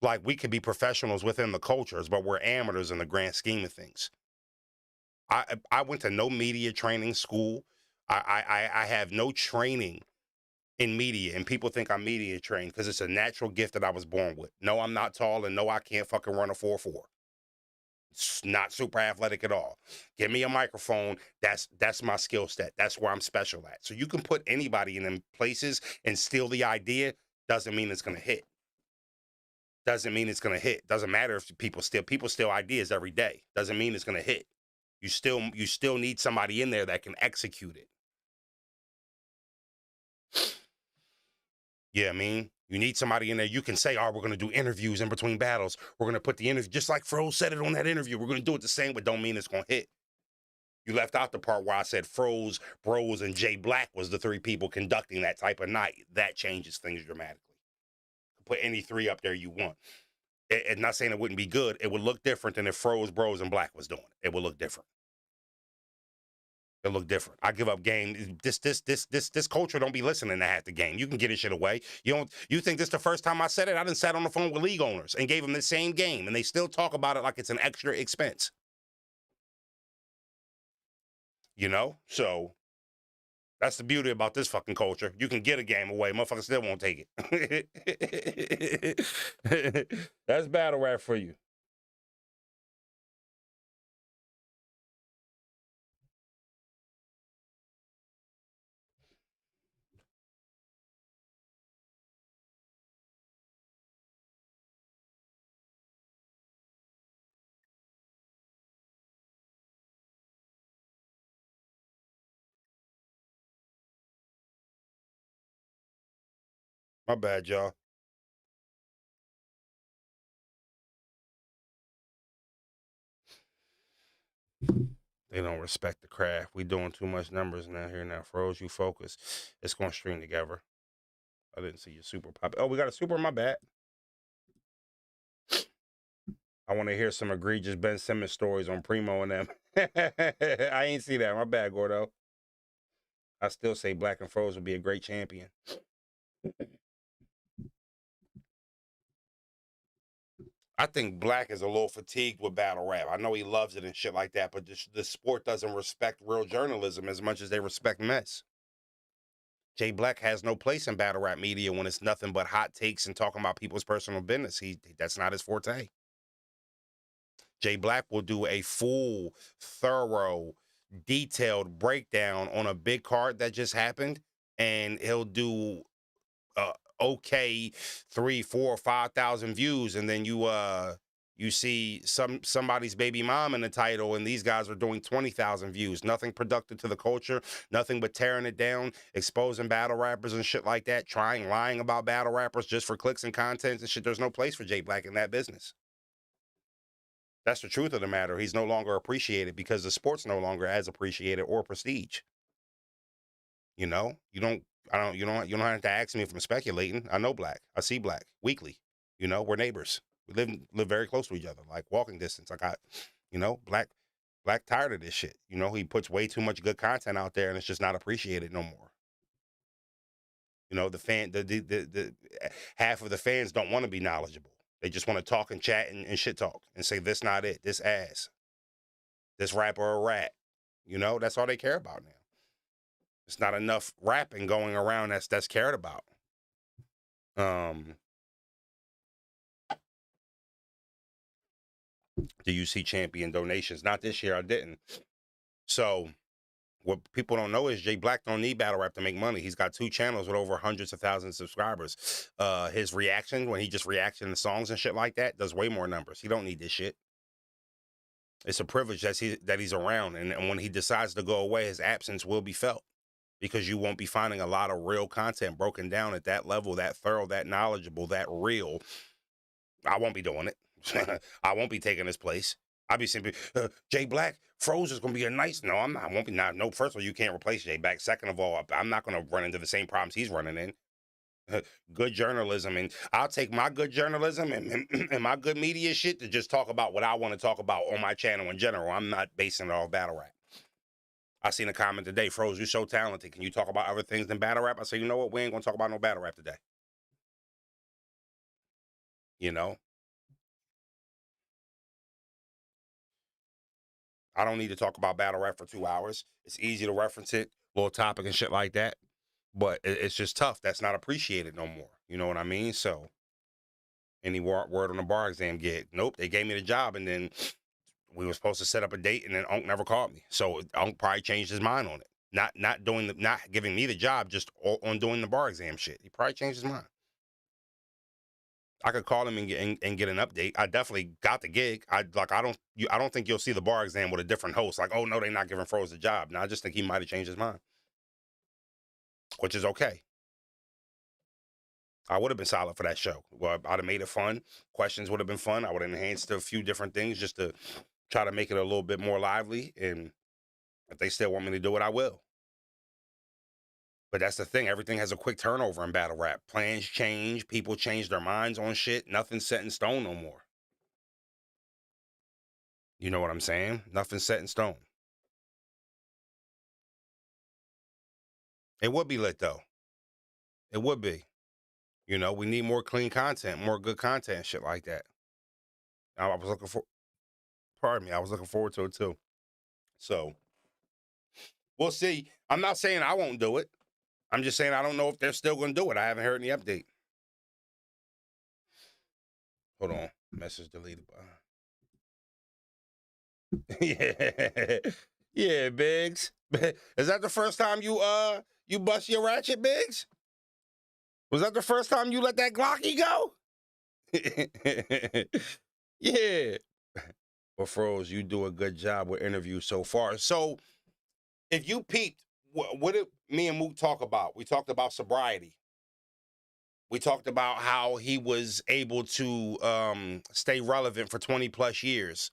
Like, we could be professionals within the cultures, but we're amateurs in the grand scheme of things. I went to no media training school. I have no training in media, and people think I'm media trained because it's a natural gift that I was born with. No, I'm not tall, and no, I can't fucking run a 4.4. It's not super athletic at all. Give me a microphone. That's my skill set. That's where I'm special at. So you can put anybody in them places and steal the idea. Doesn't mean it's gonna hit. Doesn't mean it's gonna hit. Doesn't matter if people steal ideas every day. Doesn't mean it's gonna hit. You still need somebody in there that can execute it. Yeah, I mean, you need somebody in there. You can say, oh, we're going to do interviews in between battles. We're going to put the interview, just like Froze said it on that interview. We're going to do it the same, but don't mean it's going to hit. You left out the part where I said Froze, Bros, and Jay Black was the three people conducting that type of night. That changes things dramatically. Put any three up there you want. And not saying it wouldn't be good. It would look different than if Froze, Bros, and Black was doing it. It would look different. It look different. I give up game. This culture don't be listening to half the game. You can get this shit away. You think this the first time I said it? I done sat on the phone with league owners and gave them the same game, and they still talk about it like it's an extra expense. You know? So that's the beauty about this fucking culture. You can get a game away. Motherfuckers still won't take it. That's battle rap for you. My bad, y'all. They don't respect the craft. We doing too much numbers now here now. Froze, you focus. It's going to string together. I didn't see your super pop. Oh, we got a super, my bad. I want to hear some egregious Ben Simmons stories on Primo and them. I ain't see that. My bad, Gordo. I still say Black and Froze would be a great champion. I think Black is a little fatigued with battle rap. I know he loves it and shit like that, but the sport doesn't respect real journalism as much as they respect mess. Jay Black has no place in battle rap media when it's nothing but hot takes and talking about people's personal business. That's not his forte. Jay Black will do a full, thorough, detailed breakdown on a big card that just happened, and he'll do okay 3, 4, 5,000 views, and then you see somebody's baby mom in the title, and these guys are doing 20,000 views. Nothing productive to the culture, nothing but tearing it down, exposing battle rappers and shit like that, lying about battle rappers just for clicks and content and shit. There's no place for Jay Black in that business. That's the truth of the matter. He's no longer appreciated because the sport's no longer as appreciated or prestige. You know, you don't have to ask me if I'm speculating. I know Black. I see Black weekly. You know, we're neighbors. We live very close to each other, like walking distance. Black tired of this shit. You know, he puts way too much good content out there, and it's just not appreciated no more. You know, the half of the fans don't want to be knowledgeable. They just want to talk and chat and shit talk and say this not it, this ass, this rapper a rat. You know, that's all they care about now. It's not enough rapping going around that's cared about. Do you see champion donations? Not this year, I didn't. So what people don't know is Jay Black don't need battle rap to make money. He's got 2 channels with over hundreds of thousands of subscribers. His reaction, when he just reacts to songs and shit like that, does way more numbers. He don't need this shit. It's a privilege that he's around. And when he decides to go away, his absence will be felt. Because you won't be finding a lot of real content broken down at that level, that thorough, that knowledgeable, that real. I won't be doing it. I won't be taking his place. I'll be simply, Jay Black, Froze is going to be a nice. No, I'm not. I won't be. Not. No, first of all, you can't replace Jay Black. Second of all, I'm not going to run into the same problems he's running in. Good journalism, and I'll take my good journalism and my good media shit to just talk about what I want to talk about on my channel in general. I'm not basing it off battle rap. I seen a comment today, Froze, you're so talented. Can you talk about other things than battle rap? I said, you know what? We ain't going to talk about no battle rap today. You know? I don't need to talk about battle rap for 2 hours. It's easy to reference it, little topic and shit like that. But it's just tough. That's not appreciated no more. You know what I mean? So, any word on the bar exam gig? Nope. They gave me the job, and then we were supposed to set up a date, and then Unc never called me. So Unc probably changed his mind on it. Not giving me the job, just on doing the bar exam shit. He probably changed his mind. I could call him and get an update. I definitely got the gig. I don't think you'll see the bar exam with a different host. Like, oh no, they're not giving Froze the job. No, I just think he might have changed his mind, which is okay. I would have been solid for that show. Well, I'd have made it fun. Questions would have been fun. I would have enhanced a few different things just to try to make it a little bit more lively. And if they still want me to do it, I will. But that's the thing. Everything has a quick turnover in battle rap. Plans change. People change their minds on shit. Nothing's set in stone no more. You know what I'm saying? Nothing's set in stone. It would be lit, though. It would be. You know, we need more clean content, more good content, shit like that. I was looking for, pardon me, I was looking forward to it, too. So, we'll see. I'm not saying I won't do it. I'm just saying I don't know if they're still going to do it. I haven't heard any update. Hold on. Message deleted. Yeah. Yeah, Biggs. Is that the first time you bust your ratchet, Biggs? Was that the first time you let that Glocky go? Yeah. Well, Froze, you do a good job with interviews so far. So, if you peeped, what did me and Mook talk about? We talked about sobriety. We talked about how he was able to stay relevant for 20 plus years.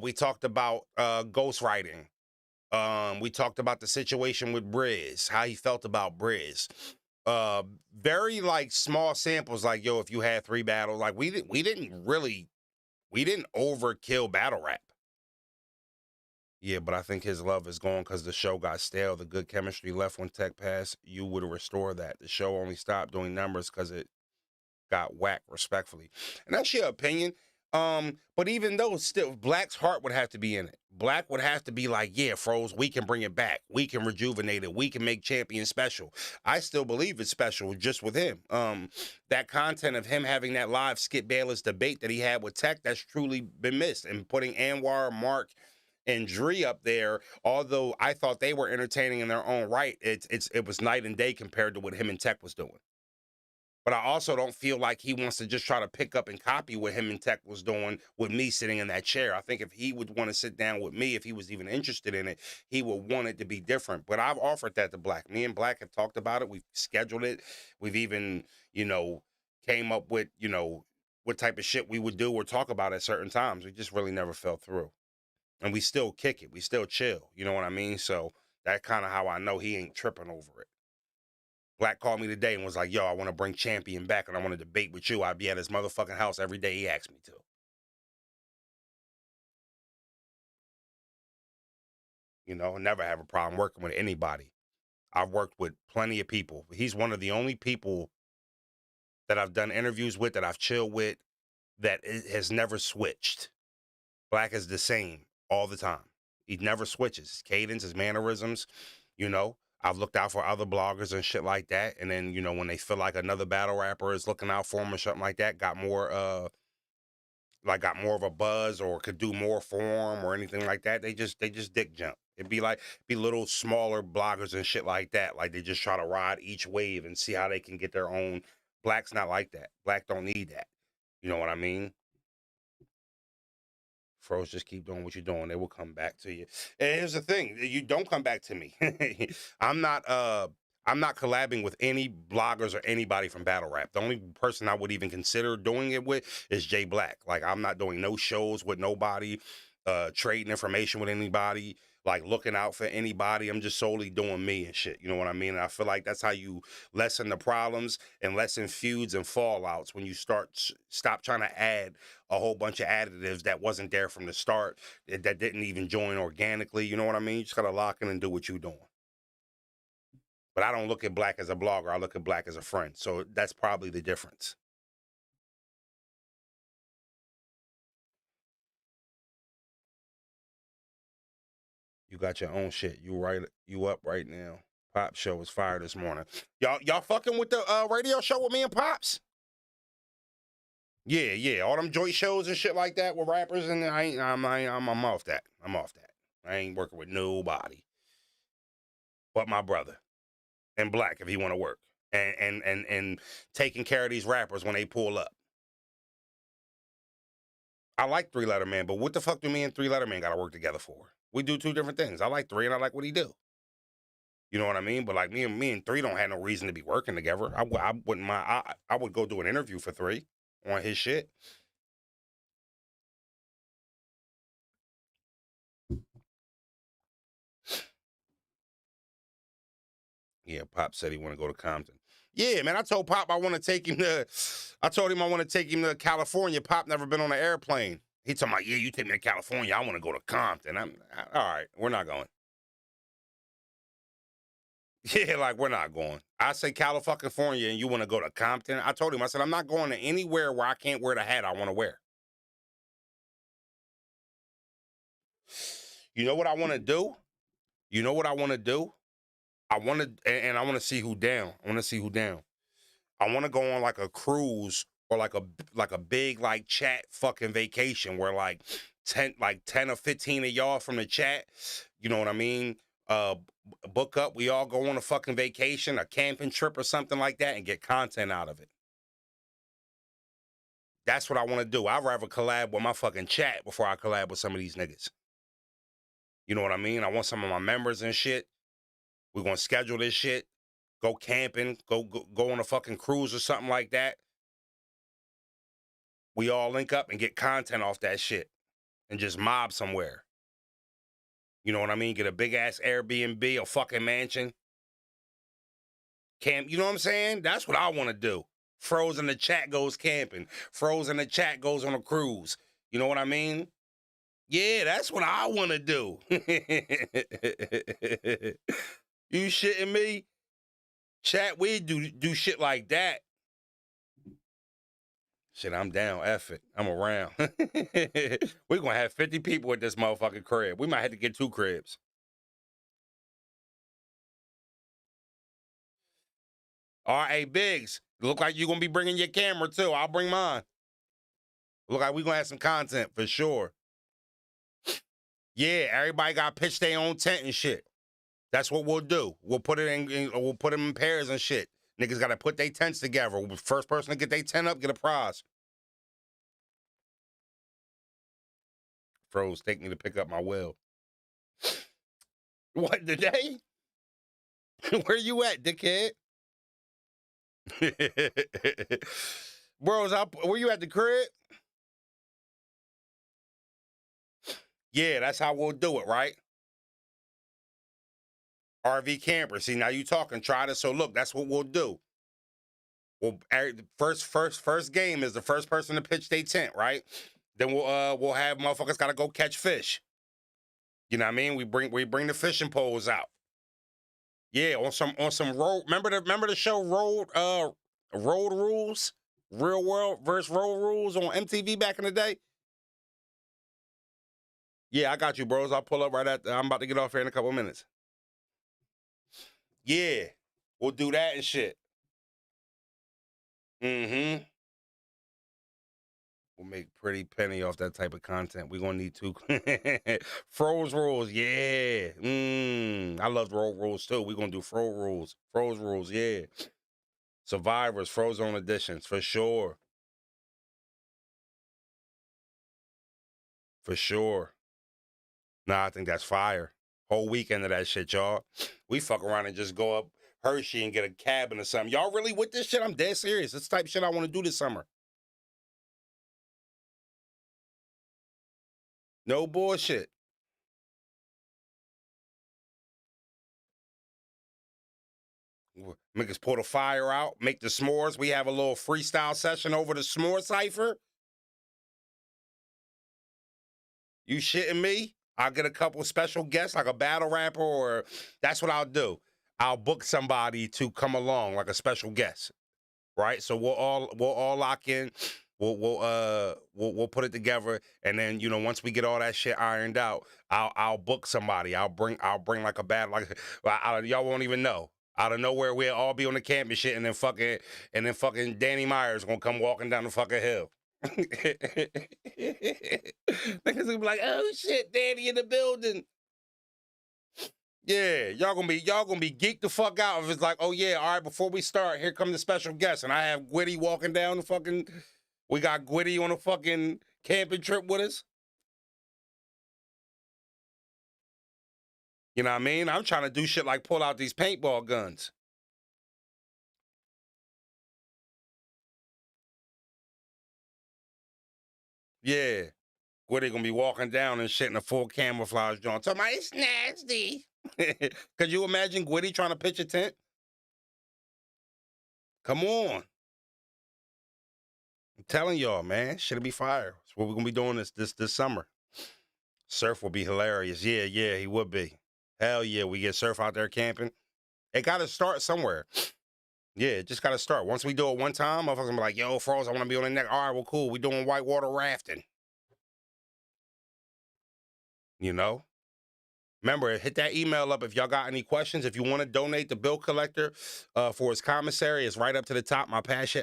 We talked about ghostwriting. We talked about the situation with Briz, how he felt about Briz. Very like small samples, like, yo, if you had 3 battles, like we didn't overkill battle rap. Yeah, but I think his love is gone because the show got stale. The good chemistry left when Tech passed. You would restore that. The show only stopped doing numbers because it got whacked, respectfully. And that's your opinion. But even though, still, Black's heart would have to be in it. Black would have to be like, yeah, Froze, we can bring it back. We can rejuvenate it. We can make Champion special. I still believe it's special just with him. That content of him having that live Skip Bayless debate that he had with Tech, that's truly been missed. And putting Anwar, Mark, and Dree up there, although I thought they were entertaining in their own right, it was night and day compared to what him and Tech was doing. But I also don't feel like he wants to just try to pick up and copy what him and Tech was doing with me sitting in that chair. I think if he would want to sit down with me, if he was even interested in it, he would want it to be different. But I've offered that to Black. Me and Black have talked about it. We've scheduled it. We've even, came up with, what type of shit we would do or talk about at certain times. We just really never fell through. And we still kick it. We still chill. You know what I mean? So that's kind of how I know he ain't tripping over it. Black called me today and was like, yo, I want to bring Champion back and I want to debate with you. I'd be at his motherfucking house every day he asked me to. Never have a problem working with anybody. I've worked with plenty of people. He's one of the only people that I've done interviews with, that I've chilled with, that has never switched. Black is the same all the time. He never switches. His cadence, his mannerisms, you know. I've looked out for other bloggers and shit like that. And then, you know, when they feel like another battle rapper is looking out for them or something like that, got more of a buzz or could do more for them or anything like that, they just dick jump. It'd be little smaller bloggers and shit like that. Like they just try to ride each wave and see how they can get their own. Black's not like that. Black don't need that. You know what I mean? Froze, just keep doing what you're doing. They will come back to you. And here's the thing: you don't come back to me. I'm not collabing with any bloggers or anybody from battle rap. The only person I would even consider doing it with is Jay Black. Like I'm not doing no shows with nobody, trading information with anybody, like looking out for anybody. I'm just solely doing me and shit. You know what I mean? And I feel like that's how you lessen the problems and lessen feuds and fallouts, when you stop trying to add a whole bunch of additives that wasn't there from the start, that didn't even join organically. You know what I mean? You just gotta lock in and do what you're doing. But I don't look at Black as a blogger. I look at Black as a friend. So that's probably the difference. You got your own shit. You up right now. Pop show was fired this morning. Y'all fucking with the radio show with me and Pops? Yeah. All them joint shows and shit like that with rappers, and I'm off that. I'm off that. I ain't working with nobody but my brother and Black if he want to work, and taking care of these rappers when they pull up. I like 3 Letter Man, but what the fuck do me and 3 Letter Man gotta work together for? We do 2 different things. I like 3 and I like what he do. You know what I mean? But like me and 3 don't have no reason to be working together. I wouldn't mind. I would go do an interview for 3 on his shit. Yeah, Pop said he want to go to Compton. Yeah, man, I told Pop I want to take him to. I told him I want to take him to California. Pop never been on an airplane. He told me, yeah, you take me to California. I want to go to Compton. All right, we're not going. Yeah, like we're not going. I say California and you want to go to Compton. I told him, I said, I'm not going to anywhere where I can't wear the hat I want to wear. You know what I want to do? I want to, and I want to see who down. I want to go on like a cruise or like a big like chat fucking vacation where like 10 or 15 of y'all from the chat, you know what I mean? Book up, we all go on a fucking vacation, a camping trip or something like that, and get content out of it. That's what I want to do. I'd rather collab with my fucking chat before I collab with some of these niggas. You know what I mean? I want some of my members and shit. We're gonna schedule this shit. Go camping, go on a fucking cruise or something like that. We all link up and get content off that shit and just mob somewhere. You know what I mean? Get a big ass Airbnb, a fucking mansion. Camp, you know what I'm saying? That's what I want to do. Frozen the chat goes camping. Frozen the chat goes on a cruise. You know what I mean? Yeah, that's what I want to do. You shitting me? Chat, we do shit like that. Shit, I'm down. F it. I'm around. We're going to have 50 people at this motherfucking crib. We might have to get 2 cribs. R.A. Biggs, look like you're going to be bringing your camera too. I'll bring mine. Look like we're going to have some content for sure. Yeah, everybody got to pitch their own tent and shit. That's what we'll do. We'll put it we'll put them in pairs and shit. Niggas got to put their tents together. First person to get their tent up, get a prize. Froze, take me to pick up my will. What, today? Where you at, dickhead? Bros, where you at, the crib? Yeah, that's how we'll do it, right? RV camper. See, now you talking, try this. So look, that's what we'll do. Well, first game is the first person to pitch their tent, right? Then we'll have motherfuckers gotta go catch fish. You know what I mean? We bring the fishing poles out. Yeah, on some road. Remember the show Road Rules, Real World versus Road Rules on MTV back in the day. Yeah, I got you, bros. I'll pull up right after. I'm about to get off here in a couple minutes. Yeah, we'll do that and shit. Mm-hmm. We'll make pretty penny off that type of content. We're gonna need to. Froze Rules, yeah. I love Road Rules too. We're gonna do Froze Rules, yeah. Survivors, Frozen editions, for sure. For sure. Nah, I think that's fire. Whole weekend of that shit, y'all. We fuck around and just go up Hershey and get a cabin or something. Y'all really with this shit? I'm dead serious. This type of shit I want to do this summer. No bullshit. Make us pull the fire out, make the s'mores. We have a little freestyle session over the s'more cipher. You shitting me? I'll get a couple special guests, like a battle rapper, or that's what I'll do. I'll book somebody to come along, like a special guest, right? So we'll all lock in. We'll put it together, and then once we get all that shit ironed out, I'll book somebody. I'll bring like a battle, like y'all won't even know. Out of nowhere, we'll all be on the camp and shit, and then fucking Danny Myers gonna come walking down the fucking hill. Niggas gonna be like, oh shit, Danny in the building. Yeah, y'all gonna be geeked the fuck out if it's like, oh yeah, all right, before we start, here come the special guest, and I have Gwitty walking down the fucking. We got Gwitty on a fucking camping trip with us. You know what I mean? I'm trying to do shit like pull out these paintball guns. Yeah. Gwitty gonna be walking down and shit in a full camouflage joint. Talking about it's nasty. Could you imagine Gwitty trying to pitch a tent? Come on. I'm telling y'all, man, shit'll be fire. That's what we're gonna be doing this summer. Surf will be hilarious. Yeah, he would be. Hell yeah, we get Surf out there camping. It gotta start somewhere. Yeah, it just gotta start. Once we do it one time, motherfuckers gonna be like, yo, Froze, I wanna be on the neck. All right, well, cool. We doing whitewater rafting. Remember, hit that email up if y'all got any questions. If you want to donate the bill collector for his commissary, it's right up to the top. My Cash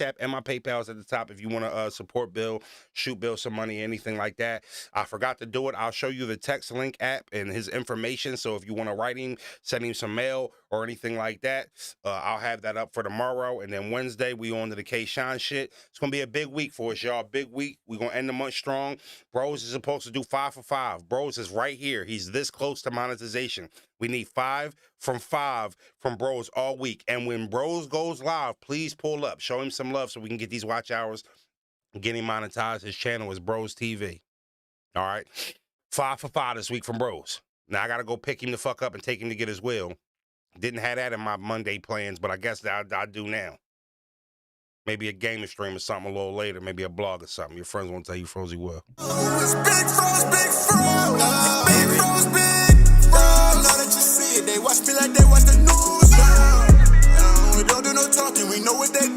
App and my PayPal is at the top if you want to support Bill, shoot Bill some money, anything like that. I forgot to do it. I'll show you the text link app and his information. So if you want to write him, send him some mail or anything like that, I'll have that up for tomorrow. And then Wednesday, we on to the K-Shine shit. It's going to be a big week for us, y'all. Big week. We're going to end the month strong. Bros is supposed to do 5 for 5. Bros is right here. He's this close to monetization. We need 5 from Bros all week. And when Bros goes live, please pull up. Show him some love so we can get these watch hours and get him monetized. His channel is Bros TV. All right? 5 for 5 this week from Bros. Now, I got to go pick him the fuck up and take him to get his will. Didn't have that in my Monday plans, but I guess I do now. Maybe a gaming stream or something a little later. Maybe a blog or something. Your friends won't tell you Frozy will. It's Big Froze, Big Froze. Big Froze, Big Froze. Now that you see it, they watch me like they watch the news. We don't do no talking, we know what they